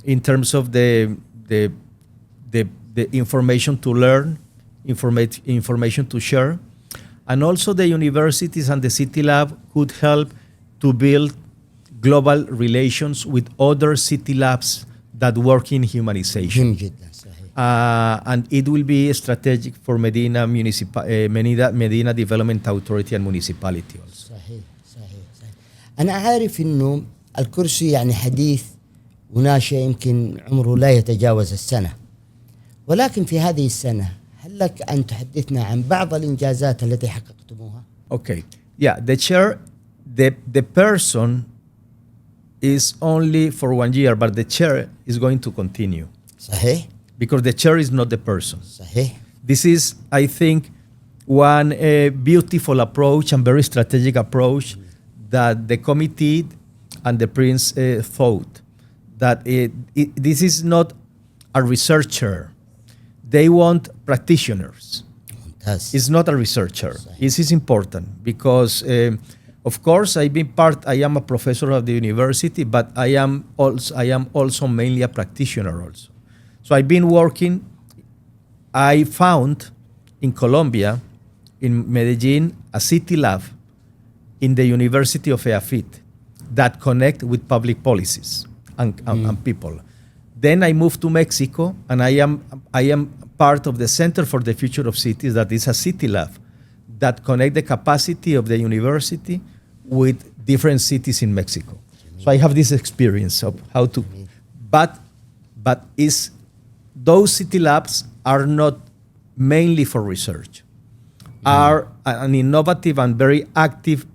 in terms of the information to learn, information to share. And also the universities and the City Lab could help to build global relations with other city labs that work in humanization. And it will be strategic for Medina Development Authority and Municipality also. صحيح. أنا عارف إنه الكرسي يعني حديث وناشئ يمكن عمره لا يتجاوز السنة، ولكن في هذه السنة هل لك أن تحدثنا عن بعض الإنجازات التي حققتموها؟ Okay. Yeah, the chair, the person is only for 1 year, but the chair is going to continue. صحيح. Because the chair is not the person. صحيح. This is, I think, one beautiful approach and very strategic approach that the committee and the prince thought that this is not a researcher. They want practitioners. It's not a researcher. This is important because, of course, I am a professor of the university, but I am also mainly a practitioner also. So I've been working. I found in Colombia, in Medellin, a city lab in the University of EAFIT that connect with public policies and people. Then I moved to Mexico, and I am part of the Center for the Future of Cities, that is a city lab that connect the capacity of the university with different cities in So I have this experience of how to, but is those city labs are not mainly for research, are an innovative and very active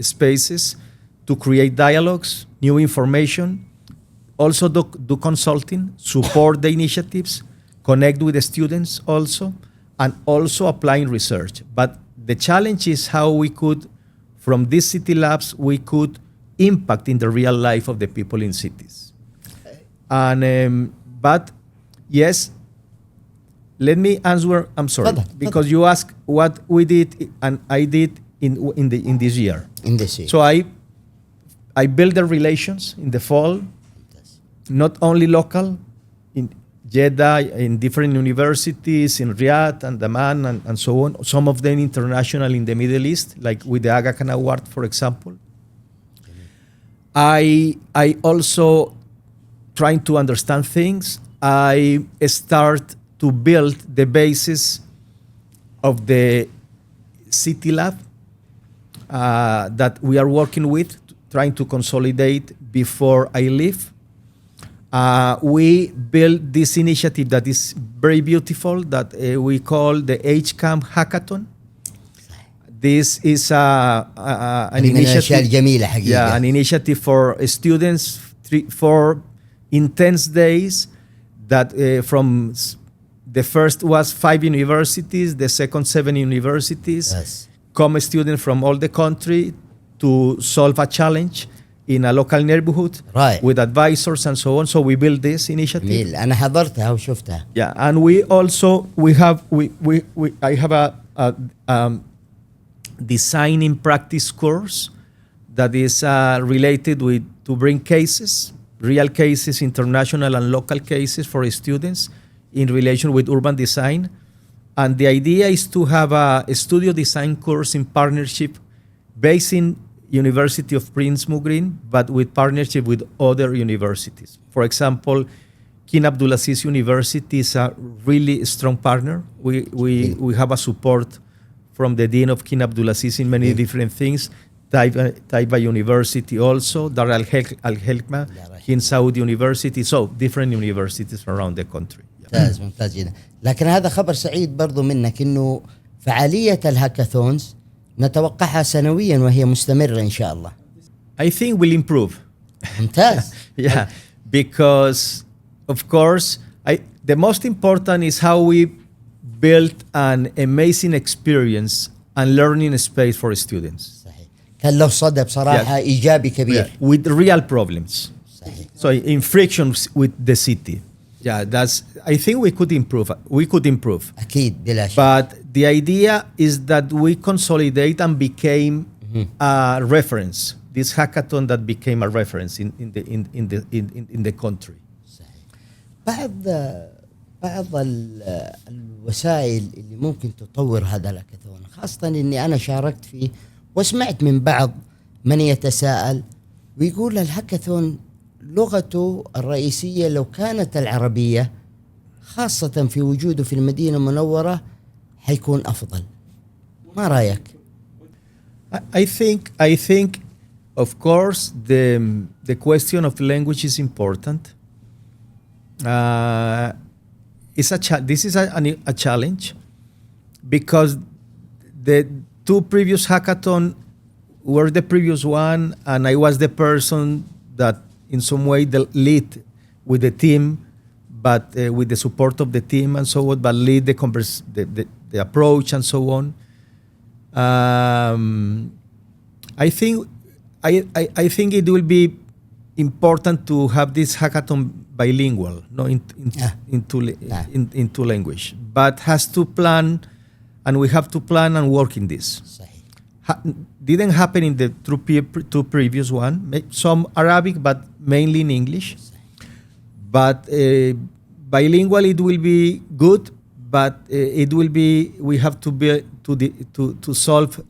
spaces to create dialogues, new information, also do consulting, support the initiatives, connect with the students also, and also applying research. But the challenge is how we could, from these city labs, we could impact in the real life of the people in cities. And but yes, let me answer. I'm sorry, because you asked what we did and I did in this year. In this year. So I built the relations in the fall, not only local, in Jeddah, in different universities, in Riyadh and Daman and so on. Some of them international in the Middle East, like with the Aga Khan Award, for example. I also trying to understand things. I start to build the basis of the city lab that we are working with, trying to consolidate before I leave. We built this initiative that is very beautiful that we call the HCAM Hackathon. This is an initiative, an initiative for students, 4 intense days that from the first was 5 universities, the second 7 universities, yes. Come students from all the country to solve a challenge in a local neighborhood, right. with advisors and so on. So we built this initiative. أنا حضرتها وشفتها. Yeah, and we also I have a design in practice course that is related to bring cases, real cases, international and local cases for students in relation with urban design. And the idea is to have a studio design course in partnership based in University of Prince Mugrin, but with partnership with other universities. For example, King Abdulaziz University is a really strong partner. We have a support from the Dean of King Abdulaziz in many different things. Taiba University also, Dar Al-Hikma, King Saud University, so different universities around the country. ممتاز ممتاز جدا. لكن هذا خبر سعيد برضو منك إنه فعالية الهاكاثونز نتوقعها سنويا وهي مستمرة إن شاء الله. I think we'll improve. ممتاز. Yeah, because of course, the most important is how we built an amazing experience and learning space for students. صحيح. كان له صدى بصراحة إيجابي كبير. Yeah, with real problems. صحيح. So in frictions with the city. Yeah, I think we could improve. أكيد بلا شك. But the idea is that we consolidate and became a reference. This hackathon that became a reference in the country. صحيح. بعض الوسائل اللي ممكن تطور هذا الهاكاثون، خاصة إني أنا شاركت فيه وسمعت من بعض من يتساءل ويقول الهاكاثون لغته الرئيسية لو كانت العربية، خاصة في وجوده في المدينة المنورة، حيكون أفضل. ما رأيك؟ I think of course the question of language is important. This is a challenge because the 2 previous hackathon were the previous one, and I was the person that in some way the lead with the team, but with the support of the team and so on, but lead the approach and so on. I think it will be important to have this hackathon bilingual, into language, but has to plan, and we have to plan and work in this. Didn't happen in the 2 previous one. Some Arabic, but mainly in English. But bilingual, it will be good. But it will be. We have to be to solve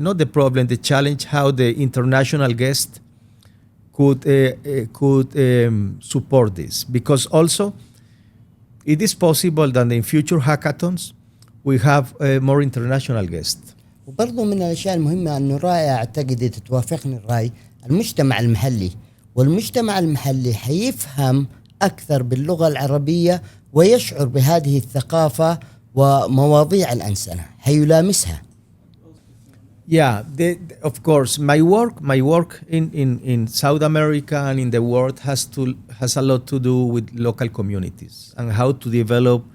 not the problem, the challenge. How the international guest could support this, because also it is possible that in future hackathons we have more international guests. وبرضو من الأشياء المهمة أنه رأي أعتقد تتوافقني الرأي المجتمع المحلي، والمجتمع المحلي حيفهم أكثر باللغة العربية ويشعر بهذه الثقافة ومواضيع الأنسنة حيلامسها. Yeah, of course, my work in South America and in the world has a lot to do with local communities and how to develop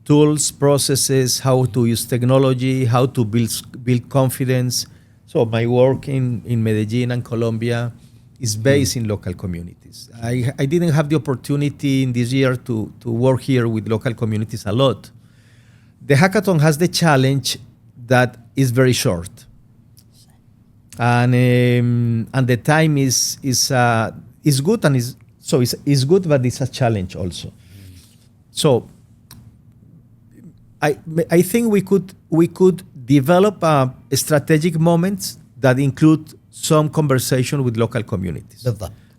tools, processes, how to use technology, how to build confidence. So my work in Medellin and Colombia is based in local communities. I didn't have the opportunity in this year to work here with local communities a lot. The hackathon has the challenge that is very short, and the time is good, and is good, but it's a challenge also. So I think we could develop strategic moments that include some conversation with local communities,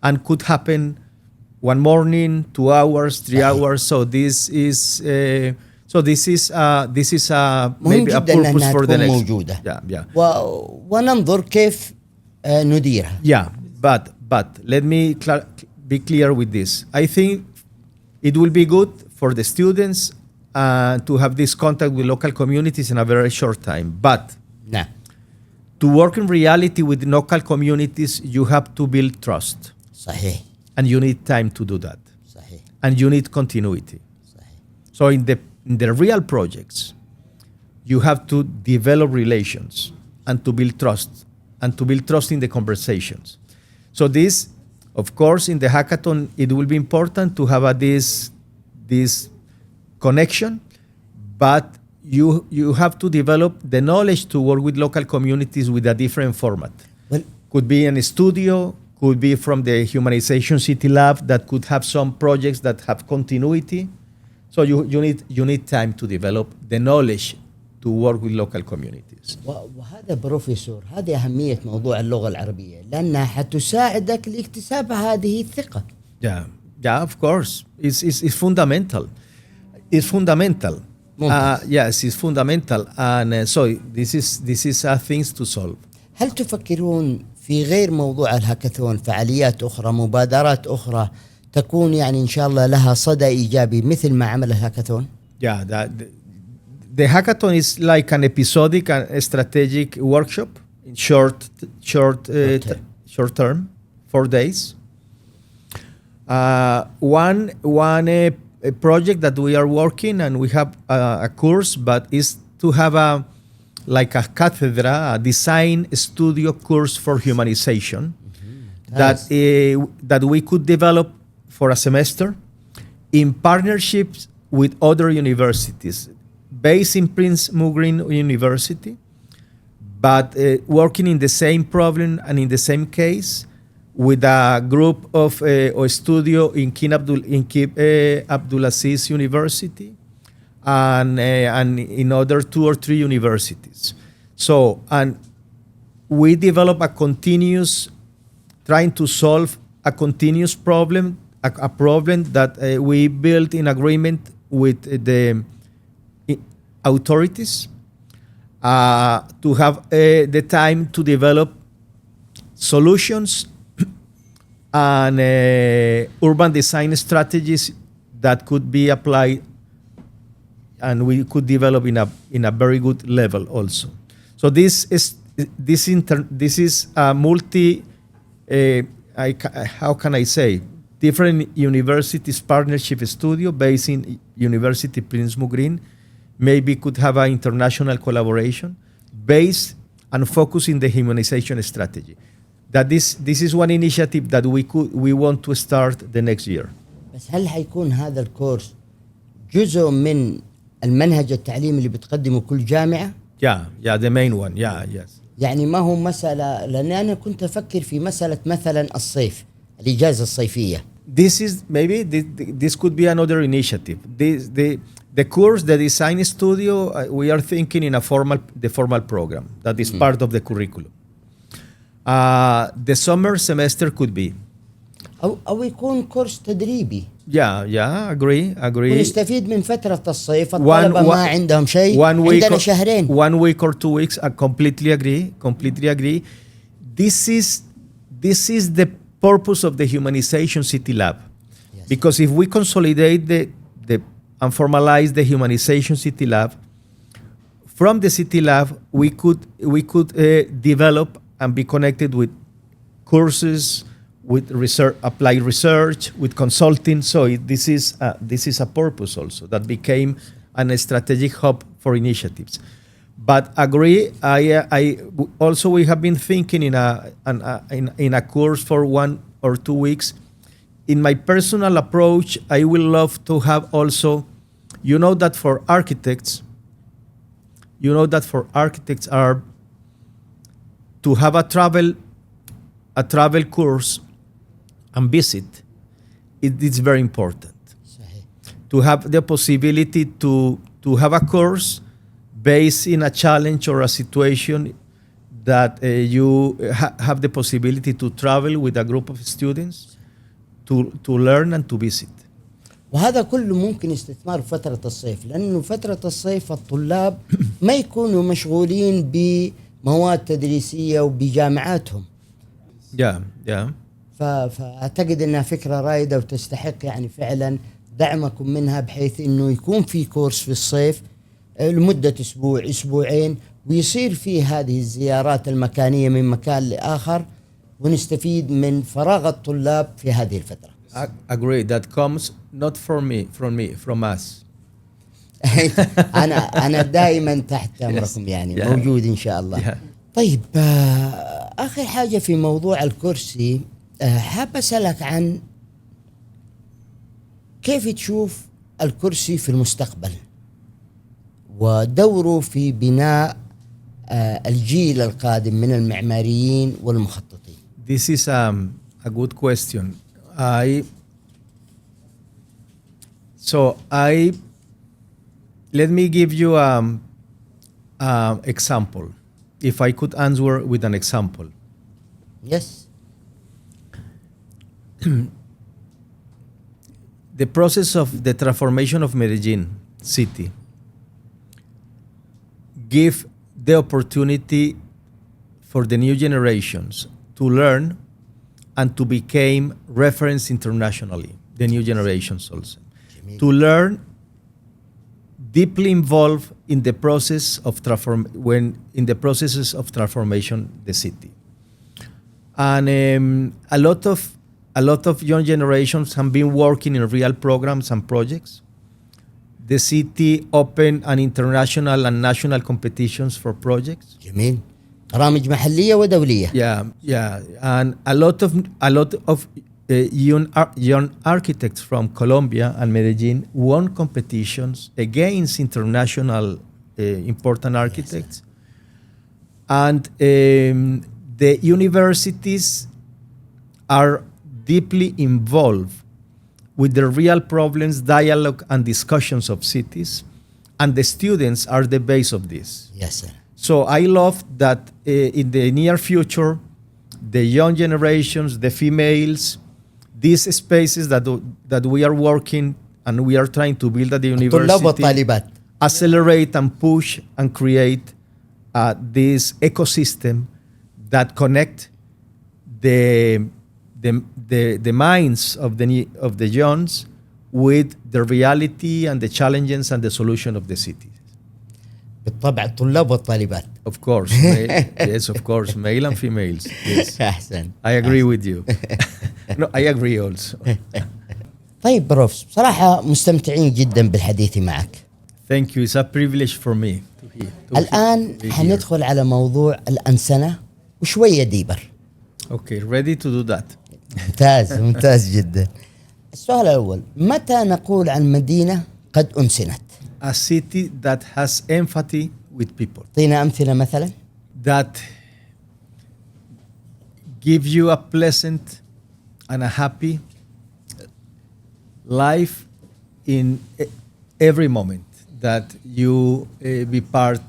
and could happen one morning, 2 hours, 3 hours. So this is. This is maybe a purpose for the next. موجودة. Yeah. وننظر كيف نديرها. Yeah, but let me be clear with this. I think it will be good for the students to have this contact with local communities in a very short time. But نعم. to work in reality with local communities, you have to build trust. صحيح. And you need time to do that. صحيح. And you need continuity. صحيح. So in the real projects, you have to develop relations and to build trust in the conversations. So this, of course, in the hackathon, it will be important to have this connection, but you have to develop the knowledge to work with local communities with a different format. Well, could be in a studio, could be from the Humanization City Lab that could have some projects that have continuity. So you need time to develop the knowledge to work with local communities. وهذا بروفيسور، هذه أهمية موضوع اللغة العربية لأنها حتساعدك لاكتساب هذه الثقة. Yeah, of course. It's fundamental. It's fundamental. Yes, it's fundamental. And so this is things to solve. هل تفكرون في غير موضوع الهاكاثون فعاليات أخرى، مبادرات أخرى تكون يعني إن شاء الله لها صدى إيجابي مثل ما عمل الهاكاثون؟ Yeah, the hackathon is like an episodic and strategic workshop in short term, 4 days. One project that we are working, and we have a course, but is to have a cathedra, a design studio course for humanization. Mm-hmm. That we could develop for a semester in partnerships with other universities based in Prince Mugrin University, but working in the same problem and in the same case with a group of a studio in King Abdulaziz University and in other 2 or 3 universities. So, and we develop trying to solve a continuous problem, a problem that we built in agreement with the authorities to have the time to develop solutions and urban design strategies that could be applied and we could develop in a very good level also. So this is a multi how can I say, different universities partnership studio based in University Prince Mugrin. Maybe could have an international collaboration based and focus in the humanization strategy. That this is one initiative that we want to start the next year. بس هل حيكون هذا الكورس جزء من المنهج التعليمي اللي بتقدمه كل جامعة؟ Yeah, the main one. Yes. يعني ما هو مسألة، لأن أنا كنت أفكر في مسألة مثلا الصيف، الإجازة الصيفية. This could be another initiative. The course, the design studio, we are thinking in the formal program that is part of the curriculum. The summer semester could be. أو يكون كورس تدريبي. Yeah, agree. ونستفيد من فترة الصيف، الطلبة ما عندهم شيء، عندنا شهرين. 1 week or 2 weeks, I completely agree. This is the purpose of the Humanization City Lab. Yes. Because if we consolidate and formalize the Humanization City Lab. From the City Lab, we could develop and be connected with courses, with research, applied research, with consulting. So this is a purpose also that became a strategic hub for initiatives. But agree, we have been thinking in a course for 1 or 2 weeks. In my personal approach, I will love to have also, that for architects are to have a travel course and visit. It is very important to have the possibility to have a course based in a challenge or a situation that you have the possibility to travel with a group of students to learn and to visit. وهذا كله ممكن استثمار في فترة الصيف، لأنه فترة الصيف الطلاب ما يكونوا مشغولين بمواد تدريسية وبجامعاتهم. فأعتقد أنها فكرة رائدة وتستحق يعني فعلا دعمكم منها، بحيث أنه يكون في كورس في الصيف لمدة أسبوع أسبوعين، ويصير فيه هذه الزيارات المكانية من مكان لآخر، ونستفيد من فراغ الطلاب في هذه الفترة. Agree. That comes not from us. أنا دائما تحت أمركم يعني موجود إن شاء الله. طيب آخر حاجة في موضوع الكرسي، حاب أسألك عن كيف تشوف الكرسي في المستقبل ودوره في بناء الجيل القادم من المعماريين والمخططين. This is a good question. Let me give you example. If I could answer with an example. Yes. The process of the transformation of Medellin city give the opportunity for the new generations to learn and to become reference internationally, the new generations also. To learn, deeply involved in the process of processes of transformation the city. And a lot of young generations have been working in real programs and projects. The city opened an international and national competitions for projects. جميل. برامج محلية ودولية. And a lot of young architects from Colombia and Medellin won competitions against international important architects. Yes. And the universities are deeply involved with the real problems, dialogue, and discussions of cities, and the students are the base of this. Yes, sir. So I love that in the near future, the young generations, the females, these spaces that we are working and we are trying to build at the university, accelerate and push and create this ecosystem that connect the minds of the youngs with the reality and the challenges and the solution of the city. بالطبع الطلاب والطالبات. Of course. Yes, of course. Male and females. Yes. أحسن. I agree with you. No, I agree also. طيب بروفيسور، بصراحة مستمتعين جدا بالحديث معك. Thank you. It's a privilege for me to hear. الآن حندخل على موضوع الأنسنة وشوية ديبر. Okay, ready to do that. ممتاز جدا. السؤال الأول، متى نقول عن مدينة قد أنسنت؟ A city that has empathy with people. أعطينا أمثلة مثلا. That give you a pleasant and a happy life in every moment that you be part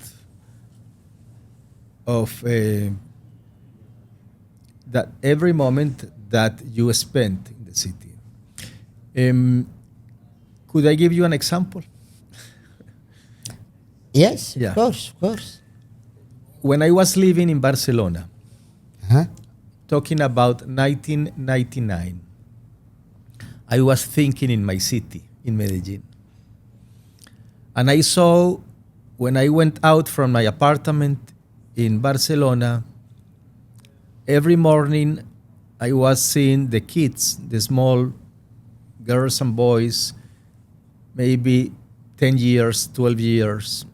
of that every moment that you spend in the city. Could I give you an example? Yes, yeah. Of course. When I was living in Barcelona, talking about 1999, I was thinking in my city, in Medellin. And I saw, when I went out from my apartment in Barcelona, every morning I was seeing the kids, the small girls and boys, maybe 10 years, 12 years,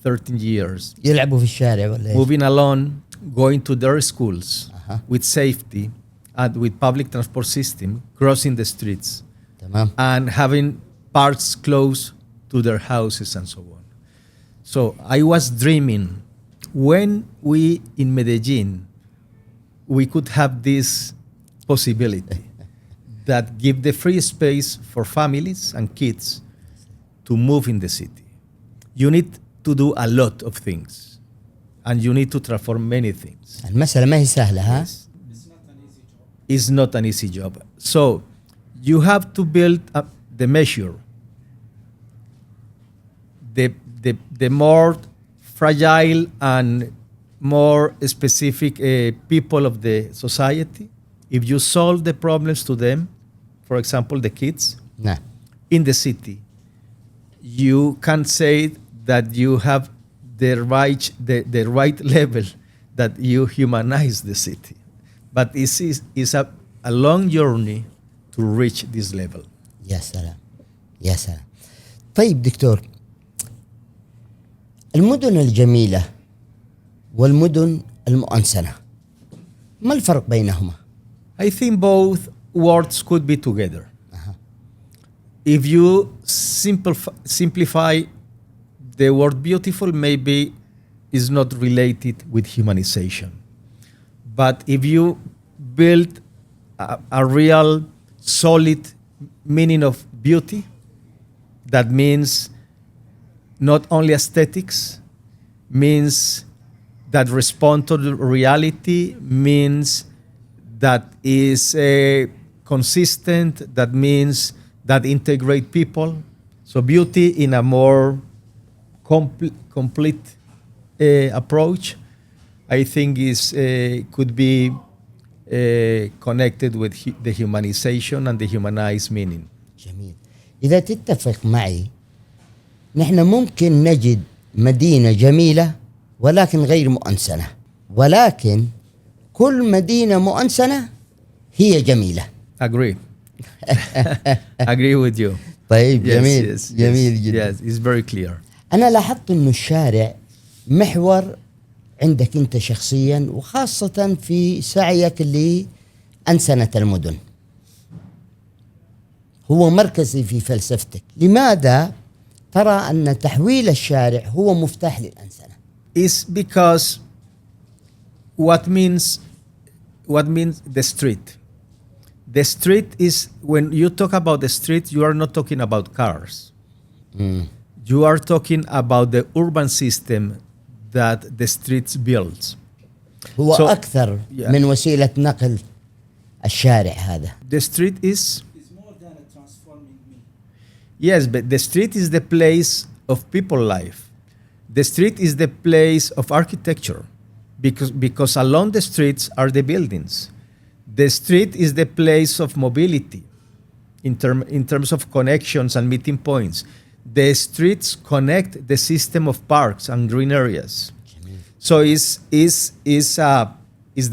13 years, يلعبوا في الشارع ولا إيه؟ moving along, going to their schools with safety and with public transport system, crossing the streets تمام. and having parks close to their houses and so on. So I was dreaming when we in Medellin, we could have this possibility that give the free space for families and kids to move in the city. You need to do a lot of things and you need to transform many things. المسألة ما هي سهلة ها؟ It's not an easy job. It's not an easy job. So you have to build up the measure. The more fragile and more specific people of the society, if you solve the problems to them, for example, the kids نعم. in the city, you can say that you have the right level that you humanize the city. But it's a long journey to reach this level. يا سلام يا سلام. طيب دكتور، المدن الجميلة والمدن المؤنسنة ما الفرق بينهما؟ I think both words could be together. If you simplify the word beautiful, maybe is not related with humanization. But if you build a real solid meaning of beauty, that means not only aesthetics, means that respond to the reality, means that is consistent, that means that integrate people. So beauty in a more complete approach, I think is could be connected with the humanization and the humanized meaning. جميل. إذا تتفق معي، نحن ممكن نجد مدينة جميلة ولكن غير مؤنسنة، ولكن كل مدينة مؤنسنة هي جميلة. Agree. Agree with you. طيب Yes, جميل yes, جميل yes, جدا. Yes, it's very clear. أنا لاحظت إنه الشارع محور عندك أنت شخصيا، وخاصة في سعيك لأنسنة المدن. هو مركزي في فلسفتك. لماذا ترى أن تحويل الشارع هو مفتاح للأنسنة؟ It's because what means the street. The street is, when you talk about the street, you are not talking about cars. You are talking about the urban system that the streets build. هو So, أكثر من وسيلة نقل الشارع هذا. The street is, It's more than a transforming me. yes, but the street is the place of people life. The street is the place of architecture because along the streets are the buildings. The street is the place of mobility in terms of connections and meeting points. The streets connect the system of parks and green areas. So is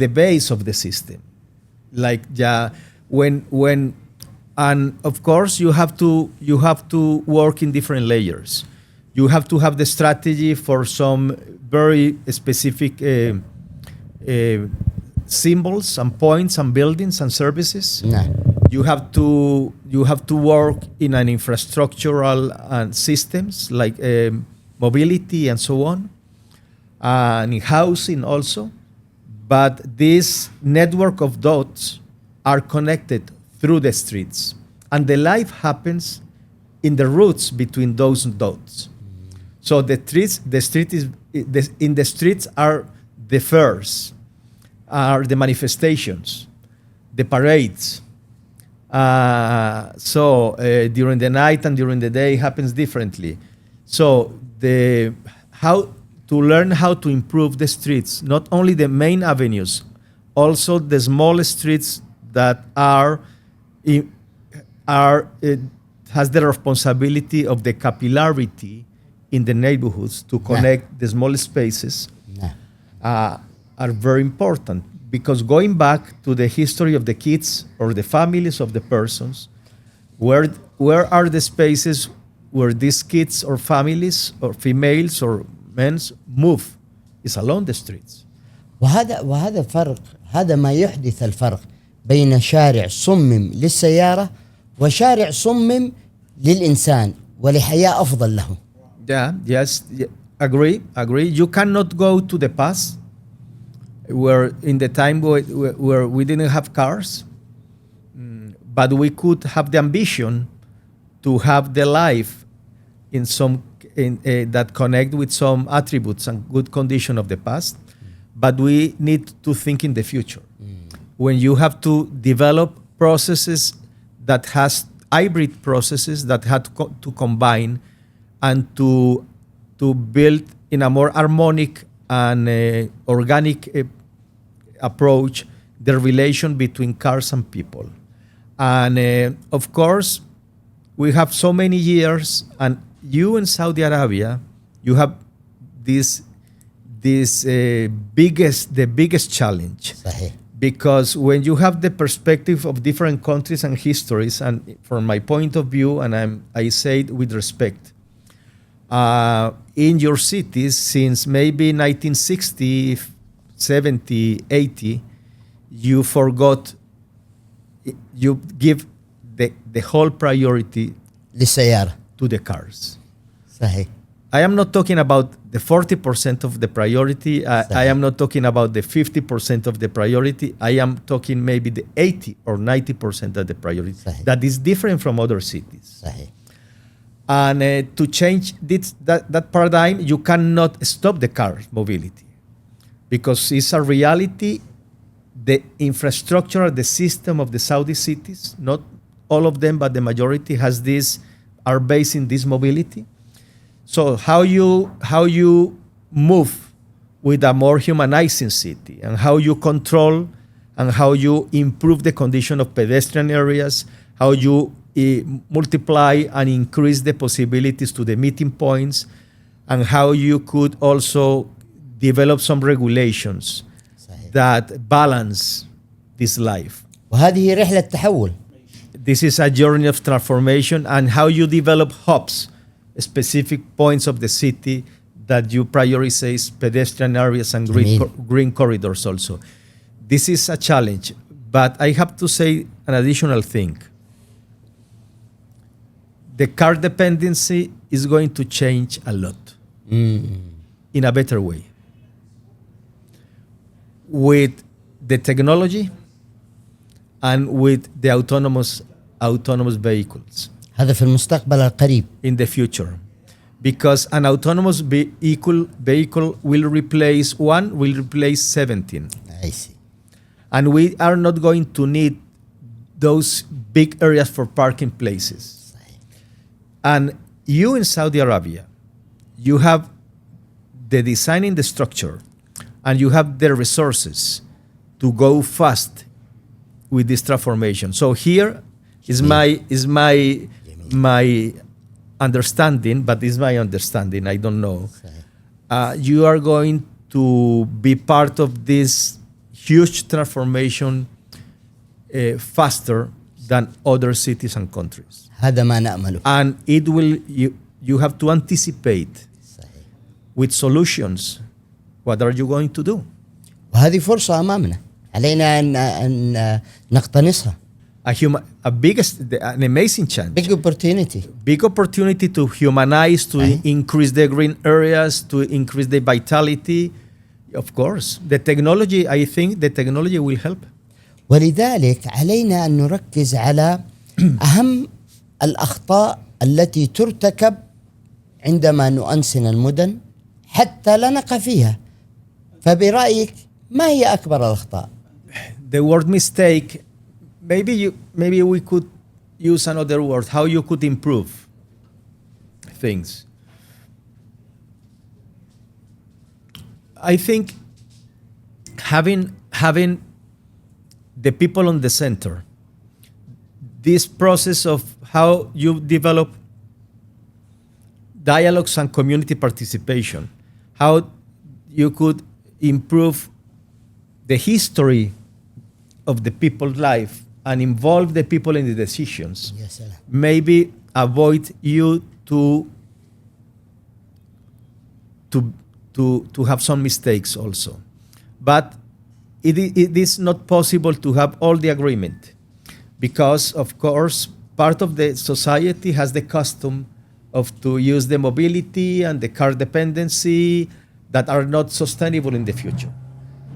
the base of the system. Like when and of course you have to work in different layers. You have to have the strategy for some very specific symbols and points and buildings and services. نعم. You have to work in an infrastructural and systems like mobility and so on, and in housing also. But this network of dots are connected through the streets, and the life happens in the roots between those dots. So in the streets are the fairs, are the manifestations, the parades. During the night and during the day happens differently. So how to learn how to improve the streets, not only the main avenues, also the small streets that has the responsibility of the capillarity in the neighborhoods to connect the small spaces are very important, because going back to the history of the kids or the families of the persons, where are the spaces where these kids or families or females or men move? Is along the streets. وهذا فرق، هذا ما يحدث الفرق بين شارع صمم للسيارة وشارع صمم للإنسان ولحياة أفضل له. Agree. You cannot go to the past, where in the time where we didn't have cars, but we could have the ambition to have the life in some that connect with some attributes and good condition of the past, but we need to think in the future. When you have to develop processes that has hybrid processes that had to combine and to build in a more harmonic and organic approach the relation between cars and people. And of course, we have so many years, and you in Saudi Arabia, you have the biggest challenge. صحيح. Because when you have the perspective of different countries and histories, and from my point of view, and I say it with respect, in your cities since maybe 1960, 70, 80, you give the whole priority للسيارة to the cars. صحيح. I am not talking about the 40% of the priority. I am not talking about the 50% of the priority. I am talking maybe the 80 or 90% of the priority. صحيح. That is different from other cities. صحيح. And to change that paradigm, you cannot stop the car mobility, because it's a reality. The infrastructure, the system of the Saudi cities, not all of them, but the majority are based in this mobility. So how you move with a more humanizing city, and how you control and how you improve the condition of pedestrian areas, how you multiply and increase the possibilities to the meeting points, and how you could also develop some regulations that balance this life. وهذه رحلة تحول. This is a journey of transformation, and how you develop hubs, specific points of the city that you prioritize pedestrian areas and green corridors also. This is a challenge, but I have to say an additional thing. The car dependency is going to change a lot in a better way. With the technology and with the autonomous vehicles. هذا في المستقبل القريب. In the future. Because an autonomous vehicle will replace 17. I see. And we are not going to need those big areas for parking places. And you in Saudi Arabia, you have the design in the structure, and you have the resources to go fast with this transformation. So here is my understanding, but it's my understanding, I don't know. You are going to be part of this huge transformation faster than other cities and countries. هذا ما نأمله. And you have to anticipate with solutions. What are you going to do? وهذه فرصة أمامنا، علينا أن نقتنصها. An amazing chance. Big opportunity. Big opportunity to humanize, to increase the green areas, to increase the vitality. Of course, I think the technology will help. ولذلك علينا أن نركز على أهم الأخطاء التي ترتكب عندما نؤنسن المدن حتى لا نقع فيها. فبرأيك ما هي أكبر الأخطاء؟ The word mistake, maybe we could use another word, how you could improve things. I think having the people on the center, this process of how you develop dialogues and community participation, how you could improve the history of the people's life and involve the people in the decisions. Yes, sir. Maybe avoid you to have some mistakes also. But it is not possible to have all the agreement because, of course, part of the society has the custom of to use the mobility and the car dependency that are not sustainable in the future.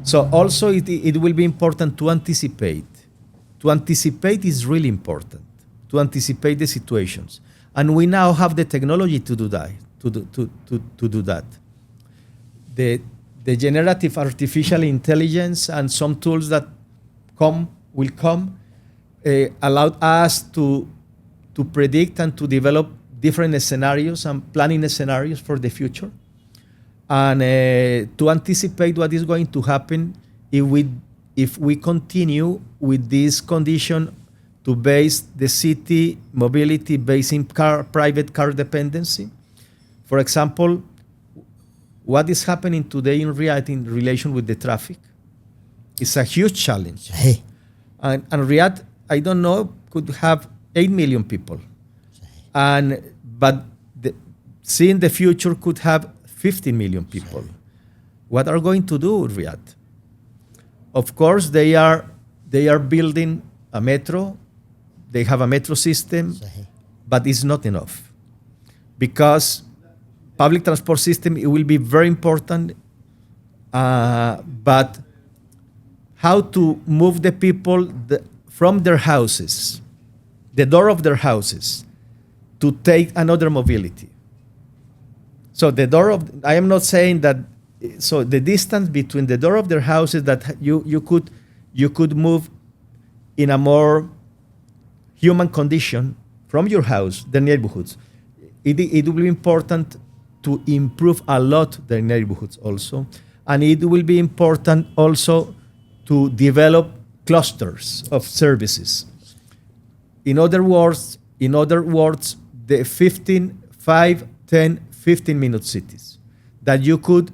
So also it will be important to anticipate. To anticipate is really important, to anticipate the situations. And we now have the technology to do that. To do that. The generative artificial intelligence and some tools that will come allowed us to predict and to develop different scenarios and planning scenarios for the future, and to anticipate what is going to happen if we continue with this condition to base the city mobility based in private car dependency. For example, what is happening today in Riyadh in relation with the traffic is a huge challenge. صحيح. And Riyadh, I don't know, could have 8 million people. But seeing the future could have 15 million people. What are going to do Riyadh? Of course, they are building a metro. They have a metro system, but it's not enough. Because public transport system, it will be very important, but how to move the people from their houses, the door of their houses, to take another mobility. So I am not saying that, so the distance between the door of their houses that you could move in a more human condition from your house, the neighborhoods. It will be important to improve a lot the neighborhoods also. And it will be important also to develop clusters of services. In other words, the 15-minute cities that you could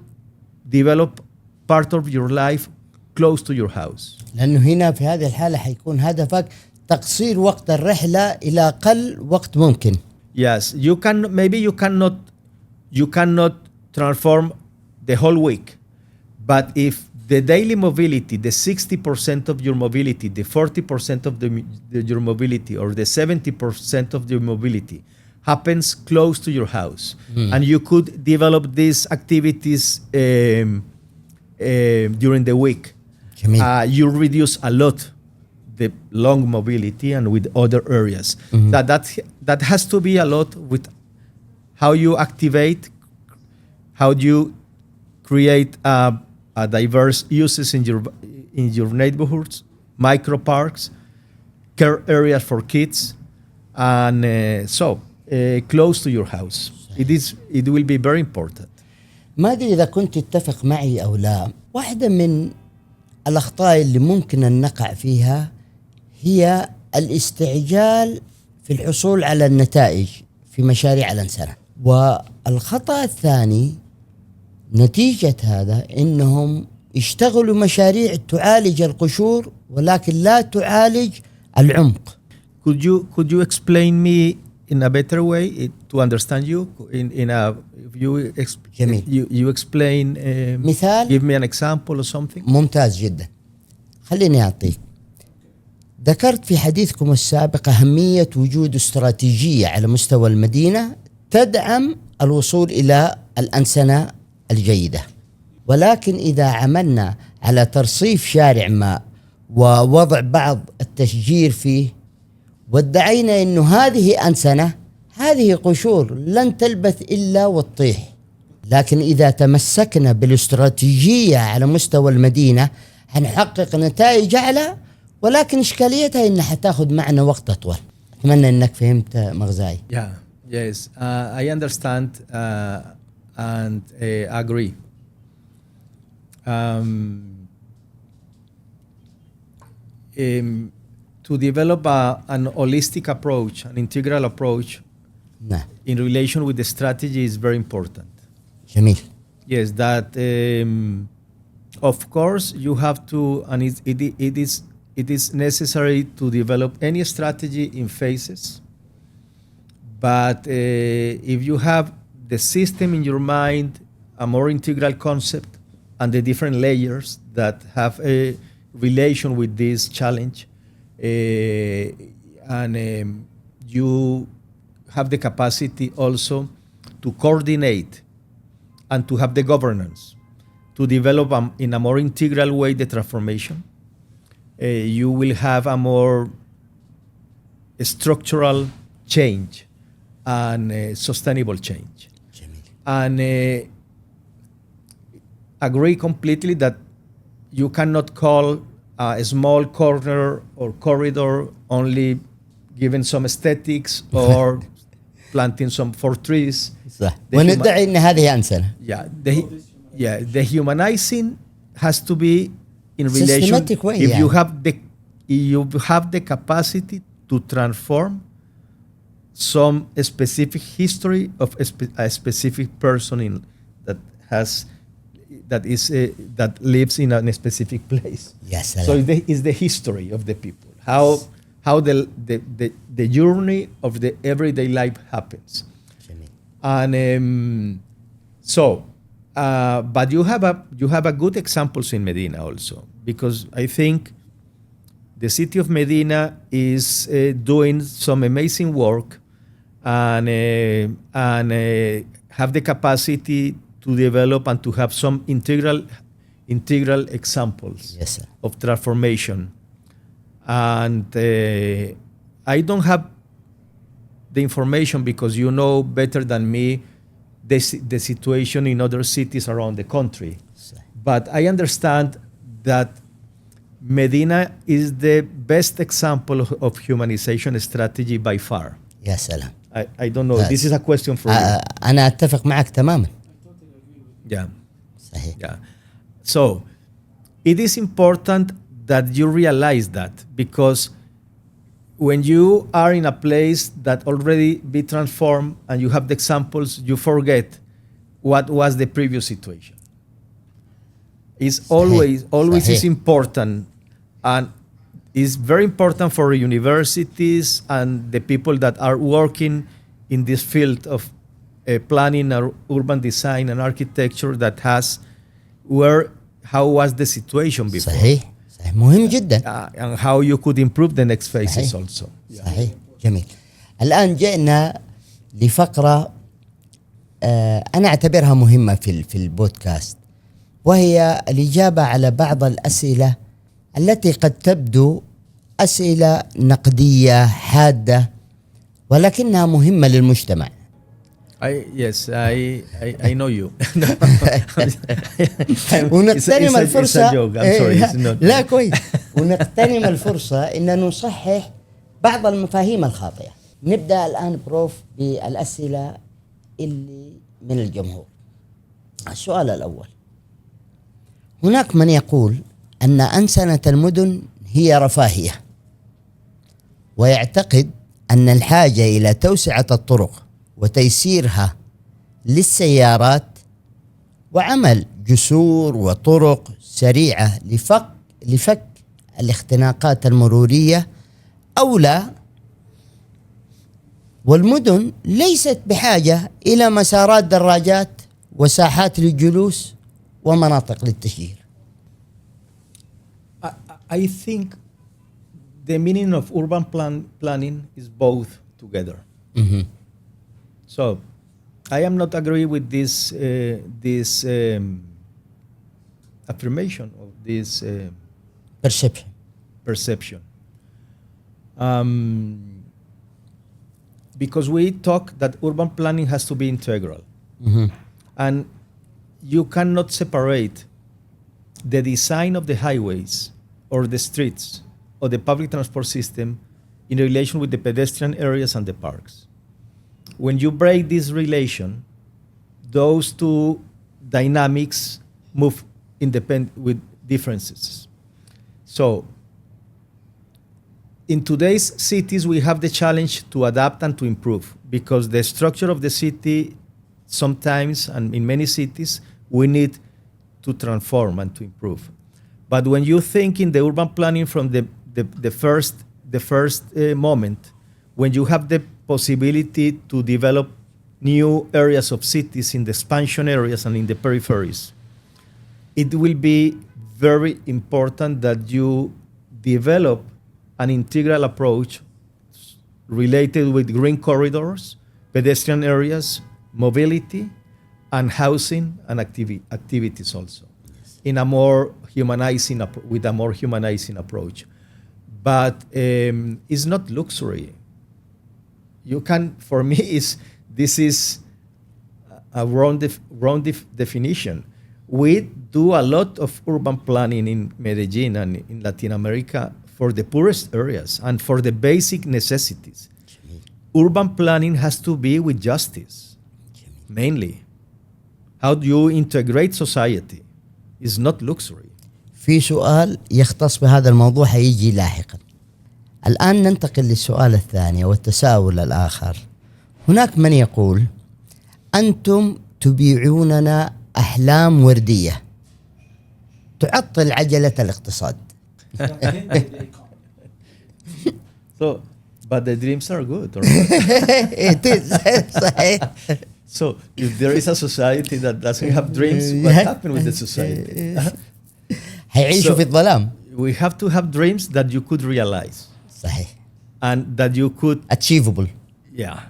develop part of your life close to your house. لأنه هنا في هذه الحالة حيكون هدفك تقصير وقت الرحلة إلى أقل وقت ممكن. Yes, you cannot transform the whole week, but if the daily mobility, the 60% of your mobility, the 40% of your mobility, or the 70% of your mobility happens close to your house, and you could develop these activities during the week, you reduce a lot the long mobility and with other areas. That has to be a lot with how you activate, how you create diverse uses in your neighborhoods, micro parks, care areas for kids, and close to your house. It will be very important. ما أدري إذا كنت تتفق معي أو لا. واحدة من الأخطاء اللي ممكن أن نقع فيها هي الاستعجال في الحصول على النتائج في مشاريع الأنسنة. والخطأ الثاني نتيجة هذا إنهم يشتغلوا مشاريع تعالج القشور ولكن لا تعالج العمق. Could you explain me in a better way to understand you? جميل. You explain. مثال. Give me an example or something. ممتاز جدا. خليني أعطيك. ذكرت في حديثكم السابق أهمية وجود استراتيجية على مستوى المدينة تدعم الوصول إلى الأنسنة الجيدة. ولكن إذا عملنا على ترصيف شارع ما ووضع بعض التشجير فيه وادعينا إنه هذه أنسنة، هذه قشور لن تلبث إلا وتطيح. لكن إذا تمسكنا بالاستراتيجية على مستوى المدينة هنحقق نتائج أعلى، ولكن إشكاليتها إنها حتاخذ معنا وقت أطول. أتمنى إنك فهمت مغزاي. Yes, I understand and agree. To develop an holistic approach, an integral approach نعم. in relation with the strategy is very important. جميل. Yes, that of course you have to, and it is necessary to develop any strategy in phases. But if you have the system in your mind, a more integral concept, and the different layers that have a relation with this challenge, and you have the capacity also to coordinate and to have the governance to develop in a more integral way the transformation, you will have a more structural change and sustainable change. جميل. And agree completely that you cannot call a small corner or corridor only given some aesthetics or planting some 4 trees. صح. The وندعي ان هذه أنسنة. The humanizing has to be in relation. Systematic way, if yeah. you have the capacity to transform some specific history of a specific person that lives in a specific place. Yes. So it's the history of the people. How the journey of the everyday life happens. جميل. And but you have a good examples in Medina also, because I think the city of Medina is doing some amazing work and have the capacity to develop and to have some integral examples. Yes, sir. Of transformation. And I don't have the information, because you know better than me the situation in other cities around the country. صح. But I understand that Medina is the best example of humanization strategy by far. يا سلام. I don't know. This is a question for you. أنا أتفق معك تماما. Yeah. صحيح. Yeah. So it is important that you realize that, because when you are in a place that already be transformed and you have the examples, you forget what was the previous situation. It's always is important, and it's very important for universities and the people that are working in this field of planning or urban design and architecture, that has how was the situation before. صحيح. مهم جدا. And how you could improve the next phases صحيح. also. صحيح. جميل. الآن جئنا لفقرة أنا أعتبرها مهمة في البودكاست، وهي الإجابة على بعض الأسئلة التي قد تبدو أسئلة نقدية حادة، ولكنها مهمة للمجتمع. I know you. ونغتنم الفرصة. It's a joke. I'm sorry. It's not. لا كويس. ونغتنم الفرصة إن نصحح بعض المفاهيم الخاطئة. نبدأ الآن بروف بالأسئلة اللي من الجمهور. السؤال الأول: هناك من يقول أن أنسنة المدن هي رفاهية، ويعتقد أن الحاجة إلى توسعة الطرق وتيسيرها للسيارات وعمل جسور وطرق سريعة لفك الاختناقات المرورية أولى، والمدن ليست بحاجة إلى مسارات دراجات وساحات للجلوس ومناطق للتشجير. I think the meaning of urban planning is both together. Mm-hmm. So I am not agree with this affirmation of this perception. Because we talk that urban planning has to be integral. Mm-hmm. And you cannot separate the design of the highways or the streets or the public transport system in relation with the pedestrian areas and the parks. When you break this relation, those two dynamics move independent with differences. So in today's cities, we have the challenge to adapt and to improve, because the structure of the city sometimes, and in many cities, we need to transform and to improve. But when you think in the urban planning from the first moment, when you have the possibility to develop new areas of cities in the expansion areas and in the peripheries, it will be very important that you develop an integral approach related with green corridors, pedestrian areas, mobility, and housing and activities also, in a more humanizing with a more humanizing approach. But it's not luxury. You can, for me, this is a wrong definition. We do a lot of urban planning in Medellin and in Latin America for the poorest areas and for the basic necessities. Urban planning has to be with justice, mainly. How do you integrate society is not luxury. في سؤال يختص بهذا الموضوع هيجي لاحقا. الآن ننتقل للسؤال الثاني والتساؤل الآخر. هناك من يقول أنتم تبيعوننا أحلام وردية تعطل عجلة الاقتصاد. So, but the dreams are good. It is. صحيح. So, if there is a society that doesn't have dreams, what happened with the society? هيعيشوا في الظلام. We have to have dreams that you could realize. صحيح. And that you could... Achievable. Yeah.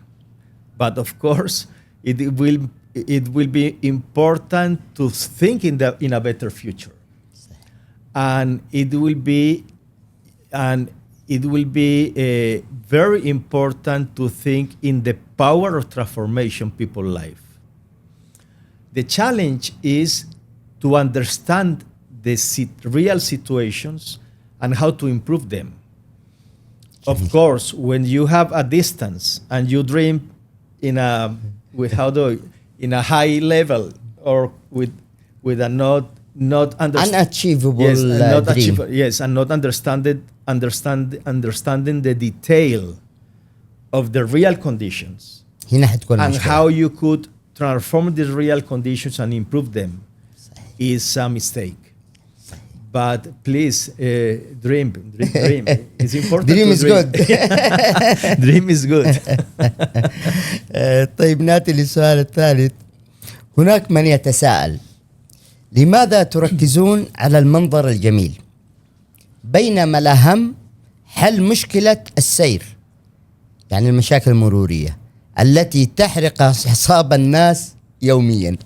But of course, it will be important to think in a better future. And it will be very important to think in the power of transformation people's life. The challenge is to understand the real situations and how to improve them. Of course, when you have a distance and you dream in a high level or with a not unachievable dream. Yes, and not understanding the detail of the real conditions. هنا حتكون and مشكلة. how you could transform the real conditions and improve them is a mistake. But please, dream. It's important. Dream is good. Dream is good. طيب ناتي للسؤال الثالث. هناك من يتساءل لماذا تركزون على المنظر الجميل بينما الأهم حل مشكلة السير، يعني المشاكل المرورية التي تحرق أعصاب الناس يوميا.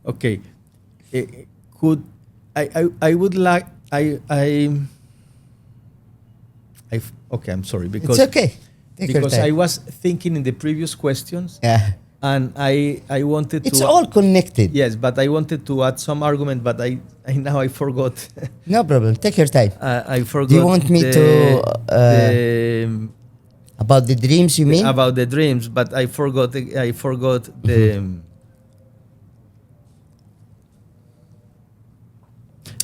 Okay. I would like okay, I'm sorry because It's okay. Because I was thinking in the previous questions. Yeah. And I wanted to... It's all connected. Yes, but I wanted to add some argument, but I now I forgot. No problem. Take your time. I forgot. Do you want me to... about the dreams, you mean? About the dreams, but I forgot the...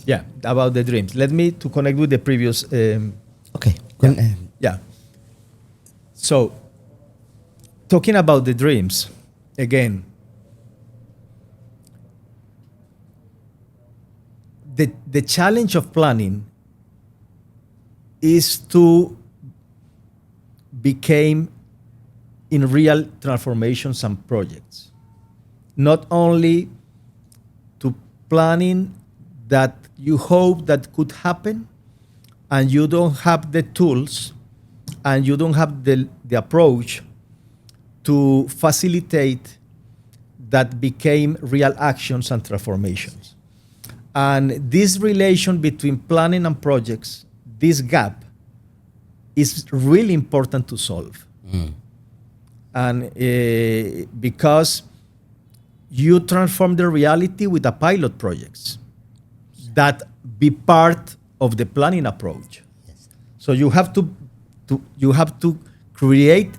Yeah, about the dreams. Let me to connect with the previous... okay. Yeah. So, talking about the dreams, again, the challenge of planning is to become in real transformations and projects. Not only to planning that you hope that could happen and you don't have the tools and you don't have the approach to facilitate that became real actions and transformations. And this relation between planning and projects, this gap, is really important to solve. And because you transform the reality with the pilot projects that be part of the planning approach. Yes. So you have to create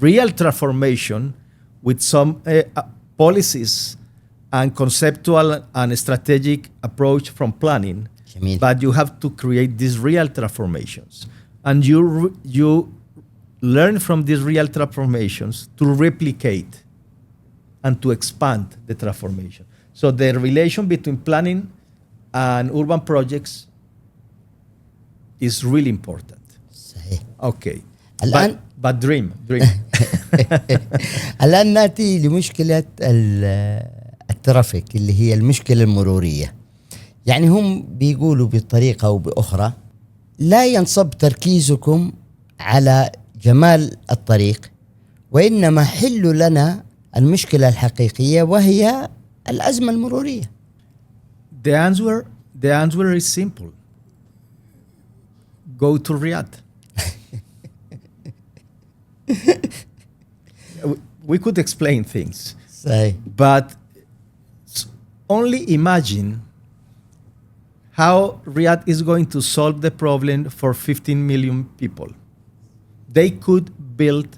real transformation with some policies and conceptual and strategic approach from planning جميل. But you have to create these real transformations. And you learn from these real transformations to replicate and to expand the transformation. So the relation between planning and urban projects is really important. صحيح. Okay. الآن But dream. الآن نأتي لمشكلة الترافيك اللي هي المشكلة المرورية. يعني هم بيقولوا بطريقة أو بأخرى لا ينصب تركيزكم على جمال الطريق، وإنما حلوا لنا المشكلة الحقيقية وهي الأزمة المرورية. The answer is simple. Go to Riyadh. We could explain things. صحيح. But only imagine how Riyadh is going to solve the problem for 15 million people. They could build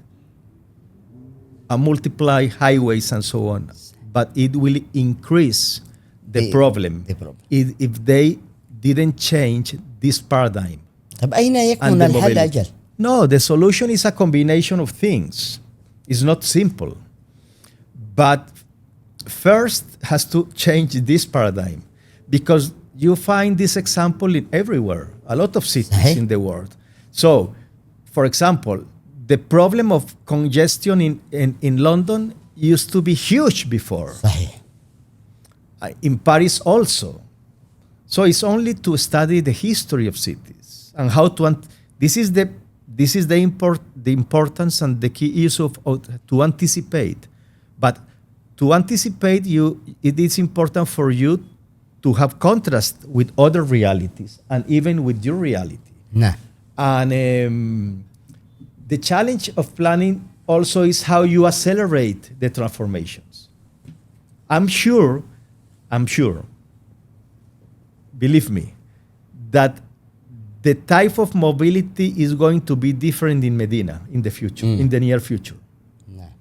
and multiply highways and so on, but it will increase the problem if they didn't change this paradigm. طب أين يكمن الحل أجل؟ No, the solution is a combination of things. It's not simple. But first has to change this paradigm, because you find this example in everywhere, a lot of cities in the world. So, for example, the problem of congestion in London used to be huge before. صحيح. In Paris also. So it's only to study the history of cities and how to. This is the importance and the key issue to anticipate. But to anticipate, it is important for you to have contrast with other realities and even with your reality. نعم. And the challenge of planning also is how you accelerate the transformations. I'm sure, believe me, that the type of mobility is going to be different in Medina in the future, in the near future. نعم.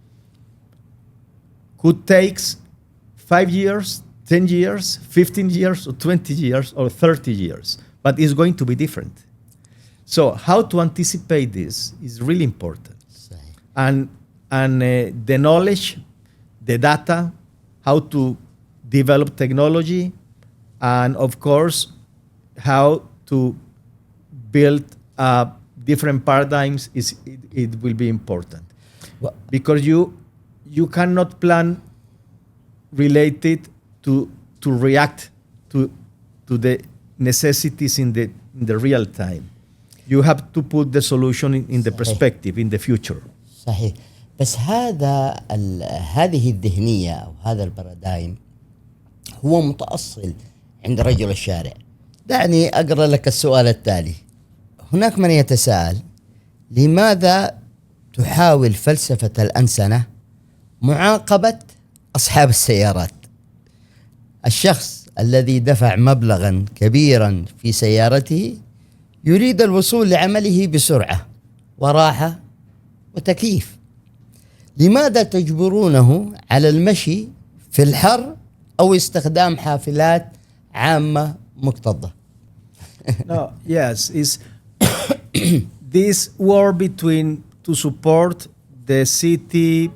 Could take 5 years, 10 years, 15 years, or 20 years, or 30 years, but it's going to be different. So how to anticipate this is really important. صحيح. And the knowledge, the data, how to develop technology, and of course, how to build different paradigms, it will be important. Well, Because you cannot plan related to react to the necessities in the real time. You have to put the solution in the perspective, in the future. صحيح. بس هذه الذهنية أو هذا البارادايم هو متأصل عند رجل الشارع. دعني أقرأ لك السؤال التالي. هناك من يتساءل لماذا تحاول فلسفة الأنسنة معاقبة أصحاب السيارات؟ الشخص الذي دفع مبلغا كبيرا في سيارته يريد الوصول لعمله بسرعة وراحة وتكييف. لماذا تجبرونه على المشي في الحر أو استخدام حافلات عامة مكتظة؟ No, yes, is this war between to support the city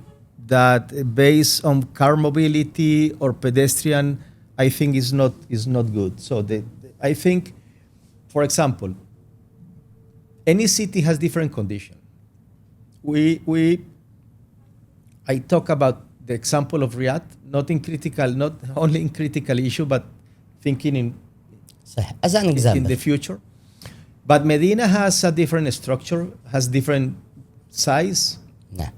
that based on car mobility or pedestrian, I think is not good. So I think, for example, any city has different conditions. I talk about the example of Riyadh, not only in critical issue, but thinking صح. As an example. in the future. But Medina has a different structure, has different size. نعم.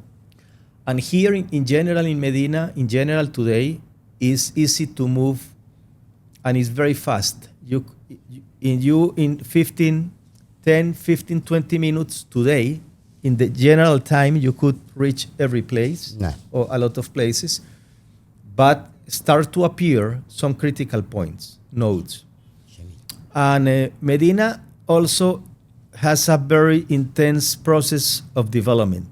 And here in general in Medina, in general today, is easy to move and it's very fast. In 10, 15, 20 minutes today, in the general time, you could reach every place or a lot of places, but start to appear some critical points, nodes. And Medina also has a very intense process of development.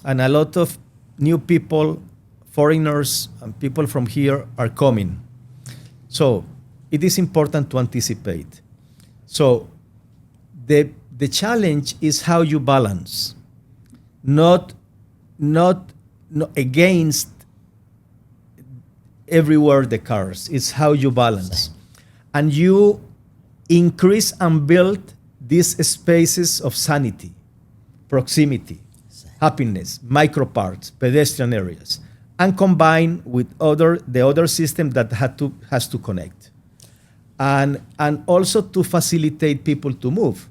And a lot of new people, foreigners, and people from here are coming. So it is important to anticipate. So the challenge is how you balance, not against everywhere the cars. It's how you balance. And you increase and build these spaces of sanity, proximity, happiness, microparks, pedestrian areas, and combine with the other system that has to connect. And also to facilitate people to move.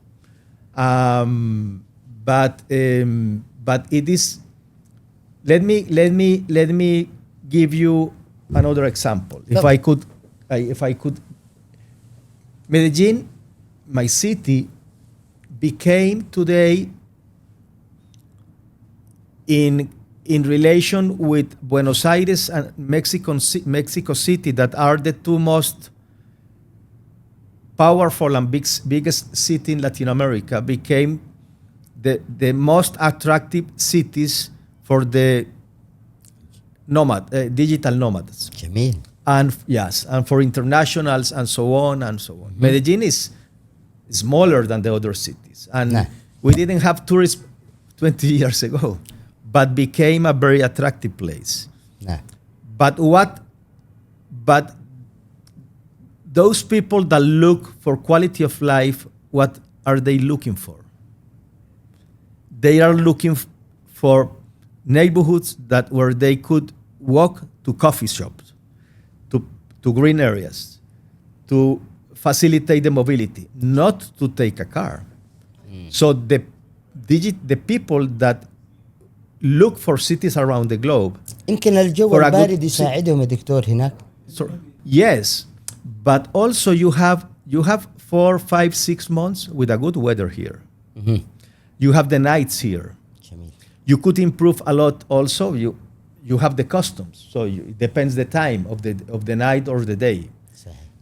But it is, let me give you another example. If I could, Medellin, my city, became today in relation with Buenos Aires and Mexico City, that are the two most powerful and biggest city in Latin America, became the most attractive cities for the digital nomads. جميل. And yes, and for internationals and so on and so on. Medellin is smaller than the other cities, and we didn't have tourists 20 years ago, but became a very attractive place. But those people that look for quality of life, what are they looking for? They are looking for neighborhoods where they could walk to coffee shops, to green areas, to facilitate the mobility, not to take a car. So the people that look for cities around the globe. يمكن الجو البارد يساعدهم يا دكتور هناك. Yes, but also you have 4, 5, 6 months with a good weather here. You have the nights here. You could improve a lot also. You have the customs, so it depends the time of the night or the day.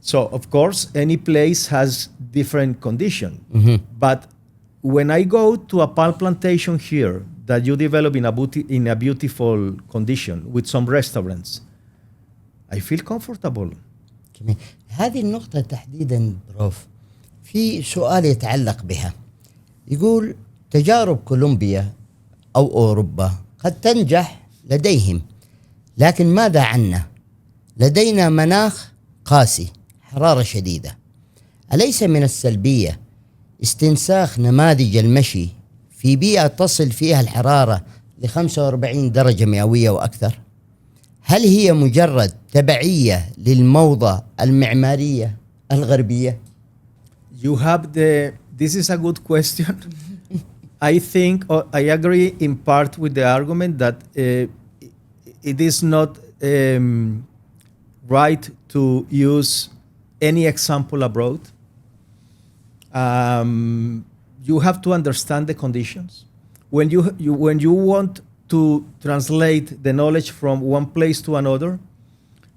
So of course any place has different condition. But when I go to a palm plantation here that you develop in a beautiful condition with some restaurants, I feel comfortable. جميل. هذه النقطة تحديدا بروف، في سؤال يتعلق بها، يقول تجارب كولومبيا أو أوروبا قد تنجح لديهم، لكن ماذا عنا؟ لدينا مناخ قاسي، حرارة شديدة. أليس من السلبية استنساخ نماذج المشي في بيئة تصل فيها الحرارة ل45 درجة مئوية وأكثر؟ هل هي مجرد تبعية للموضة المعمارية الغربية؟ This is a good question. I think I agree in part with the argument that it is not right to use any example abroad. You have to understand the conditions. When you want to translate the knowledge from one place to another,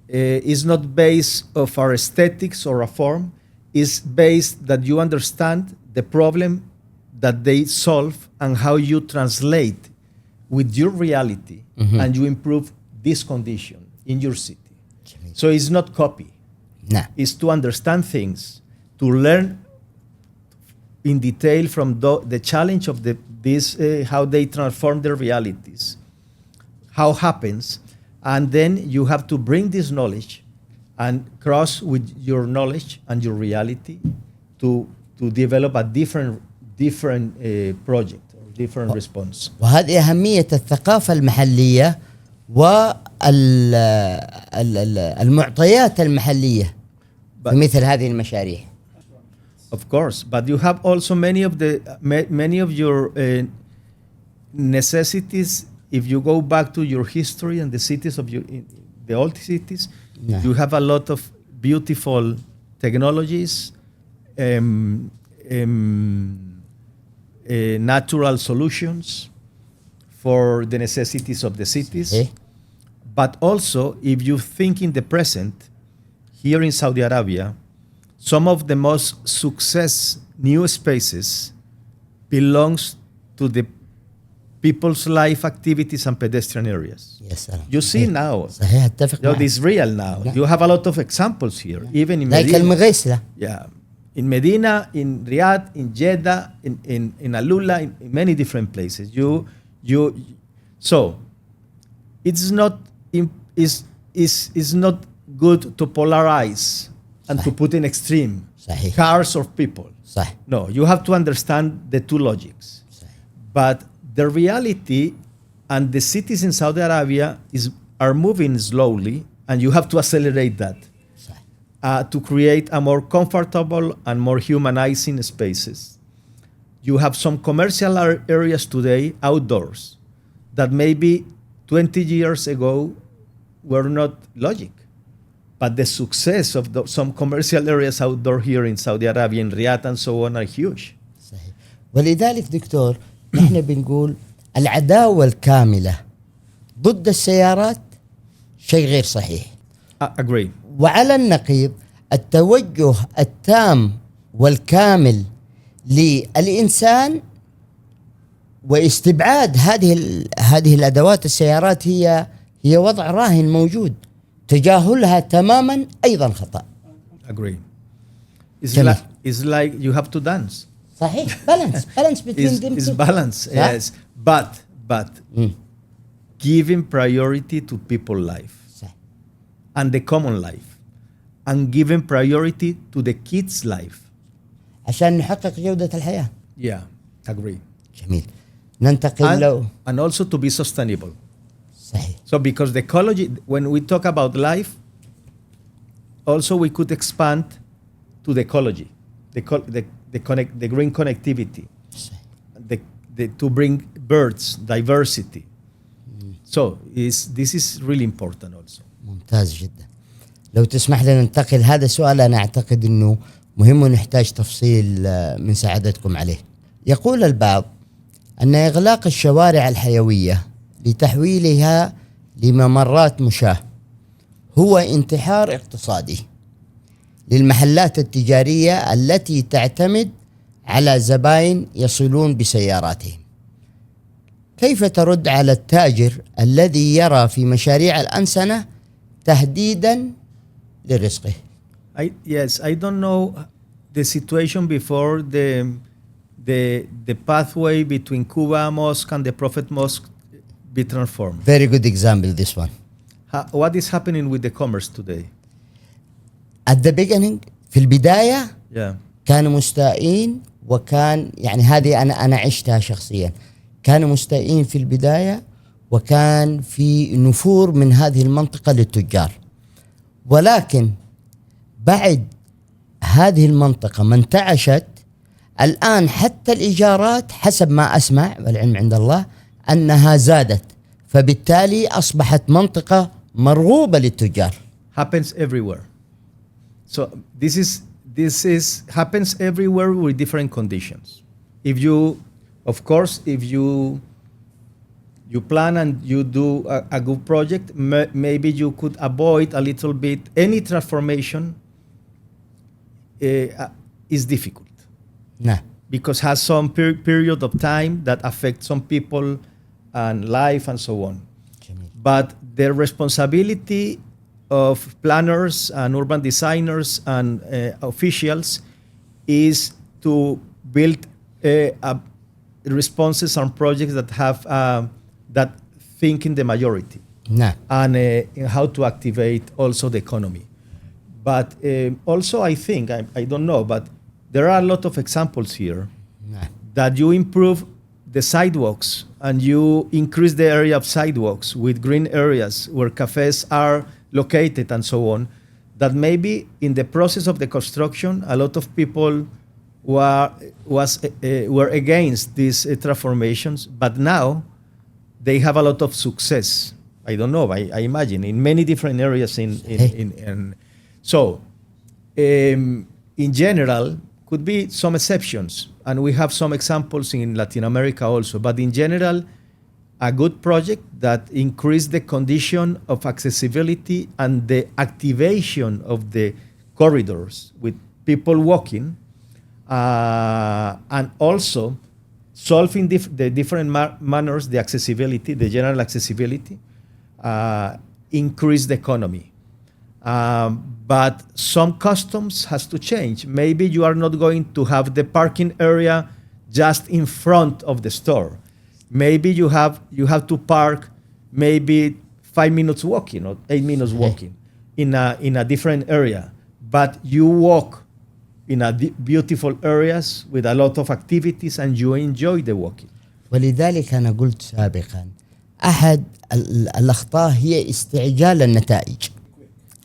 is not based of our aesthetics or a form. Is based that you understand the problem that they solve and how you translate with your reality, and you improve this condition in your city. So it's not copy. No. It's to understand things, to learn in detail from the challenge of how they transform their realities, how happens, and then you have to bring this knowledge and cross with your knowledge and your reality to develop a different project or different response. وهذه أهمية الثقافة المحلية والمعطيات المحلية في مثل هذه المشاريع. Of course, but you have also many of your necessities. If you go back to your history and the cities of the old cities, you have a lot of beautiful technologies, natural solutions for the necessities of the cities. But also, if you think in the present, here in Saudi Arabia, some of the most success new spaces belongs to the people's life activities and pedestrian areas. يا سلام. You see now, صحيح اتفق you know, معك. this is real now. نعم. You have a lot of examples here, even in لا كلمة Medina. غيسلة. Yeah, in Medina, in Riyadh, in Jeddah, in Alula, in many different places. So it's not is not good to polarize and to put in extreme صحيح. cars or people. صح. No, you have to understand the two logics. صحيح. But the reality and the cities in Saudi Arabia are moving slowly, and you have to accelerate that صح. to create a more comfortable and more humanizing spaces. You have some commercial areas today outdoors that maybe 20 years ago were not logic. But the success of some commercial areas outdoor here in Saudi Arabia, in Riyadh and so on, are huge. صحيح. ولذلك دكتور نحن بنقول العداوة الكاملة ضد السيارات شيء غير صحيح. Agree. وعلى النقيض التوجه التام والكامل للإنسان واستبعاد هذه الأدوات السيارات هي وضع راهن موجود. تجاهلها تماما أيضا خطأ. Agree. جميل. It's like you have to dance. صحيح. balance between them. It's balance, yes. But giving priority to people life صح. and the common life, and giving priority to the kids' life. عشان نحقق جودة الحياة. Yeah, agree. جميل. ننتقل له. And also to be sustainable. صحيح. So because the ecology, when we talk about life, also we could expand to the ecology, the green connectivity, to bring birds, diversity. So this is really important also. ممتاز جدا. لو تسمح لنا ننتقل هذا السؤال، أنا أعتقد أنه مهم ونحتاج تفصيل من سعادتكم عليه. يقول البعض أن إغلاق الشوارع الحيوية لتحويلها لممرات مشاة هو انتحار اقتصادي للمحلات التجارية التي تعتمد على زبائن يصلون بسياراتهم. كيف ترد على التاجر الذي يرى في مشاريع الأنسنة تهديدا لرزقه؟ Yes, I don't know the situation before the pathway between Cuba Mosque and the Prophet Mosque be transformed. Very good example, this one. What is happening with the commerce today? At the beginning, في البداية Yeah. كانوا مستائين، وكان يعني هذه أنا عشتها شخصيا. كانوا مستائين في البداية، وكان في نفور من هذه المنطقة للتجار. ولكن بعد هذه المنطقة ما انتعشت، الآن حتى الإيجارات حسب ما أسمع والعلم عند الله أنها زادت، فبالتالي أصبحت منطقة مرغوبة للتجار. Happens everywhere. So this is happens everywhere with different conditions. If you plan and you do a good project, maybe you could avoid a little bit. Any transformation is difficult. نعم. Because has some period of time that affects some people and life and so on. جميل. But the responsibility of planners and urban designers and officials is to build responses and projects that have that think in the majority. نعم. And how to activate also the economy. But also I think, I don't know, but there are a lot of examples here نعم. that you improve the sidewalks and you increase the area of sidewalks with green areas where cafes are located and so on, that maybe in the process of the construction, a lot of people were against these transformations, but now they have a lot of success. I don't know, I imagine, in many different areas so in general, could be some exceptions, and we have some examples in Latin America also, but in general, a good project that increased the condition of accessibility and the activation of the corridors with people walking, and also solving the different manners, the accessibility, the general accessibility, increase the economy. But some customs has to change. Maybe you are not going to have the parking area just in front of the store. Maybe you have to park maybe 5 minutes walking or 8 minutes walking in a different area. But you walk in beautiful areas with a lot of activities and you enjoy the walking. ولذلك أنا قلت سابقا أحد الأخطاء هي استعجال النتائج.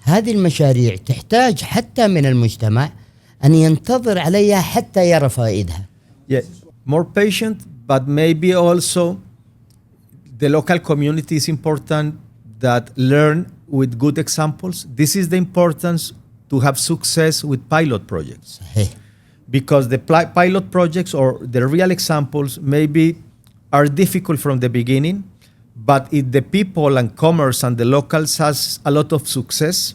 هذه المشاريع تحتاج حتى من المجتمع أن ينتظر عليها حتى يرى فائدها. Yeah, more patient, but maybe also the local community is important that learn with good examples. This is the importance to have success with pilot projects. صحيح. Because the pilot projects or the real examples maybe are difficult from the beginning, but if the people and commerce and the locals has a lot of success,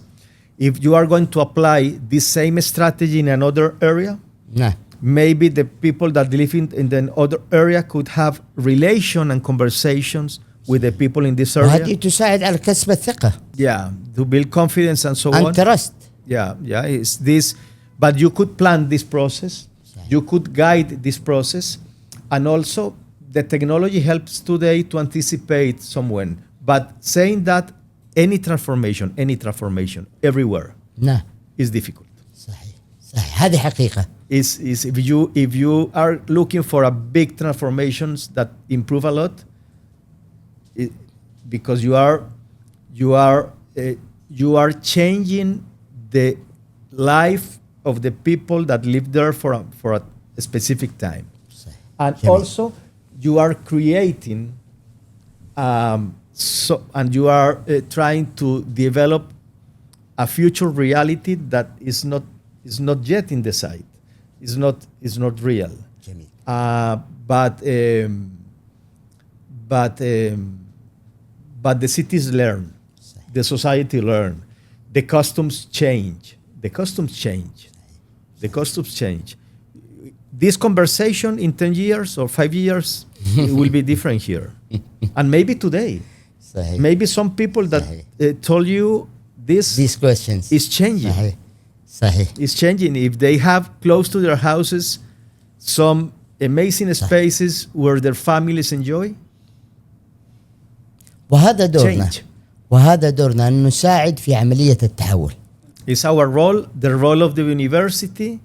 if you are going to apply this same strategy in another area, نعم. maybe the people that live in the other area could have relation and conversations with the people in this area. وهذه تساعد على كسب الثقة. Yeah, to build confidence and so and on. trust. Yeah, it's this, but you could plan this process, you could guide this process, and also the technology helps today to anticipate someone. But saying that any transformation everywhere نعم. is difficult. صحيح. هذه حقيقة. Is if you are looking for a big transformations that improve a lot, because you are changing the life of the people that live there for a specific time, and also you are creating and you are trying to develop a future reality that is not yet in the sight, is not real. But the cities learn, the society learn, the customs change. This conversation in 10 years or 5 years will be different here. And maybe today, maybe some people that told you these questions is changing. It's changing. If they have close to their houses some amazing spaces where their families enjoy. وهذا دورنا أن نساعد في عملية التحول. It's our role, the role of the university,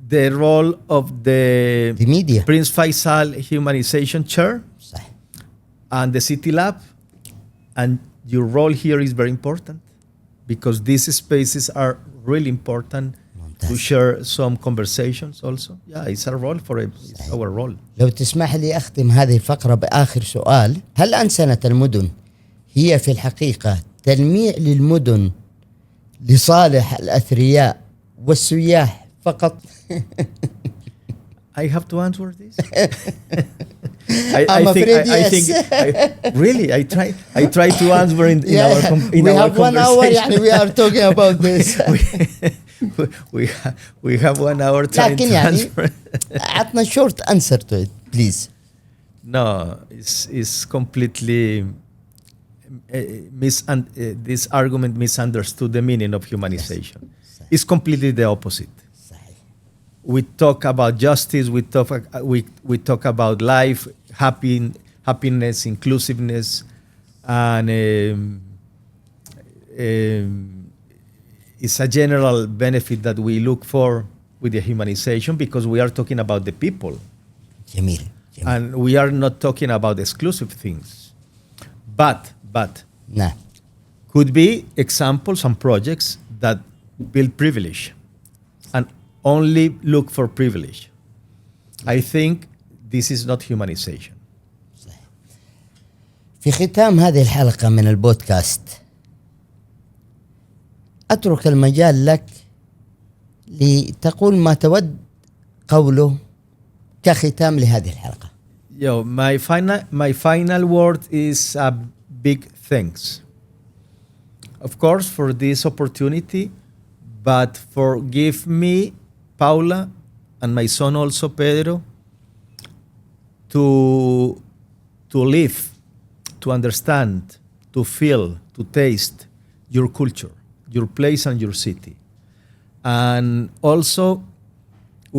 the role of the media, Prince Faisal Humanization Chair, and the City Lab. And your role here is very important because these spaces are really important to share some conversations also. Yeah, it's our role it's our role. لو تسمح لي أختم هذه الفقرة بآخر سؤال. هل أنسنة المدن هي في الحقيقة تلميع للمدن لصالح الأثرياء والسياح فقط؟ I have to answer this. I'm afraid yes. I try to answer in our conversation. We have 1 hour. يعني we are talking about this. we have 1 hour trying to answer. عطنا short answer to it, please. No, it's completely this argument misunderstood the meaning of humanization. Yes. It's completely the opposite. We talk about justice. We talk about life, happiness, inclusiveness, and it's a general benefit that we look for with the humanization because we are talking about the people. جميل. And we are not talking about exclusive things. But نعم. could be examples and projects that build privilege and only look for privilege. I think this is not humanization. في ختام هذه الحلقة من البودكاست أترك المجال لك لتقول ما تود قوله كختام لهذه الحلقة. My final word is a big thanks. Of course, for this opportunity, but forgive me, Paula, and my son also, Pedro, to live, to understand, to feel, to taste your culture, your place and your city. And also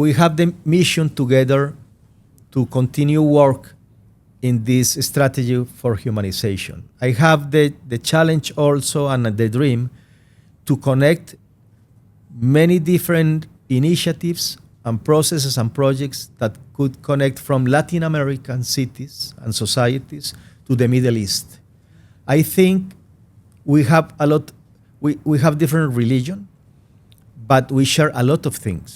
we have the mission together to continue work in this strategy for humanization. I have the challenge also and the dream to connect many different initiatives and processes and projects that could connect from Latin American cities and societies to the Middle East. I think we have we have different religion, but we share a lot of things.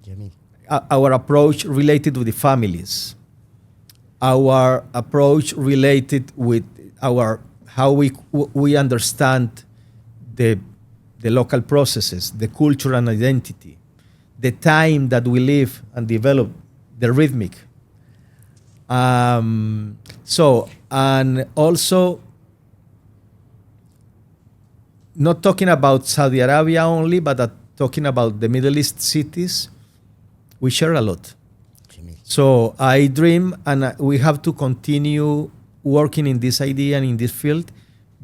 جميل. Our approach related with the families, our approach related with how we understand the local processes, the culture and identity, the time that we live and develop, the rhythmic. And also, not talking about Saudi Arabia only, but talking about the Middle East cities, we share a lot. جميل. So I dream, and we have to continue working in this idea and in this field,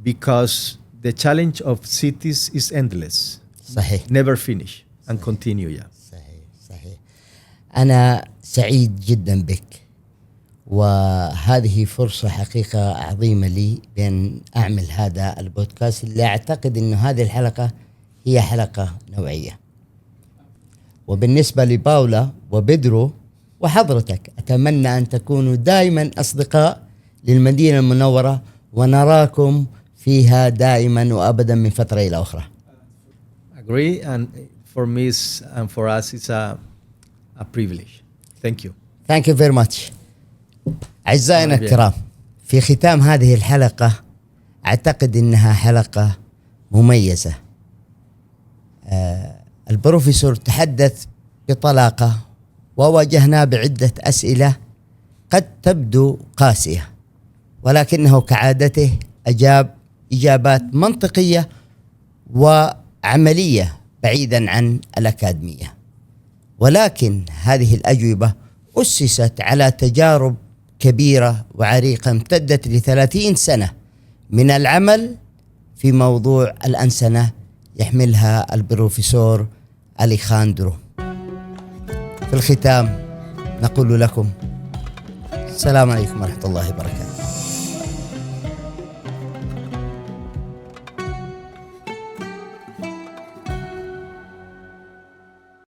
because the challenge of cities is endless. صحيح. Never finish and continue. Yeah. صحيح. أنا سعيد جدا بك، وهذه فرصة حقيقة عظيمة لي بأن أعمل هذا البودكاست اللي أعتقد أن هذه الحلقة هي حلقة نوعية. وبالنسبة لباولا وبدرو وحضرتك، أتمنى أن تكونوا دائما أصدقاء للمدينة المنورة، ونراكم فيها دائما وأبدا من فترة إلى أخرى. Agree, and for me and for us it's a privilege. Thank you. Thank you very much. أعزائنا الكرام، في ختام هذه الحلقة أعتقد أنها حلقة مميزة. البروفيسور تحدث بطلاقة وواجهنا بعدة أسئلة قد تبدو قاسية، ولكنه كعادته أجاب إجابات منطقية وعملية بعيدا عن الأكاديمية. ولكن هذه الأجوبة أسست على تجارب كبيرة وعريقة امتدت ل30 سنة من العمل في موضوع الأنسنة يحملها البروفيسور أليخاندرو. في الختام نقول لكم السلام عليكم ورحمة الله وبركاته.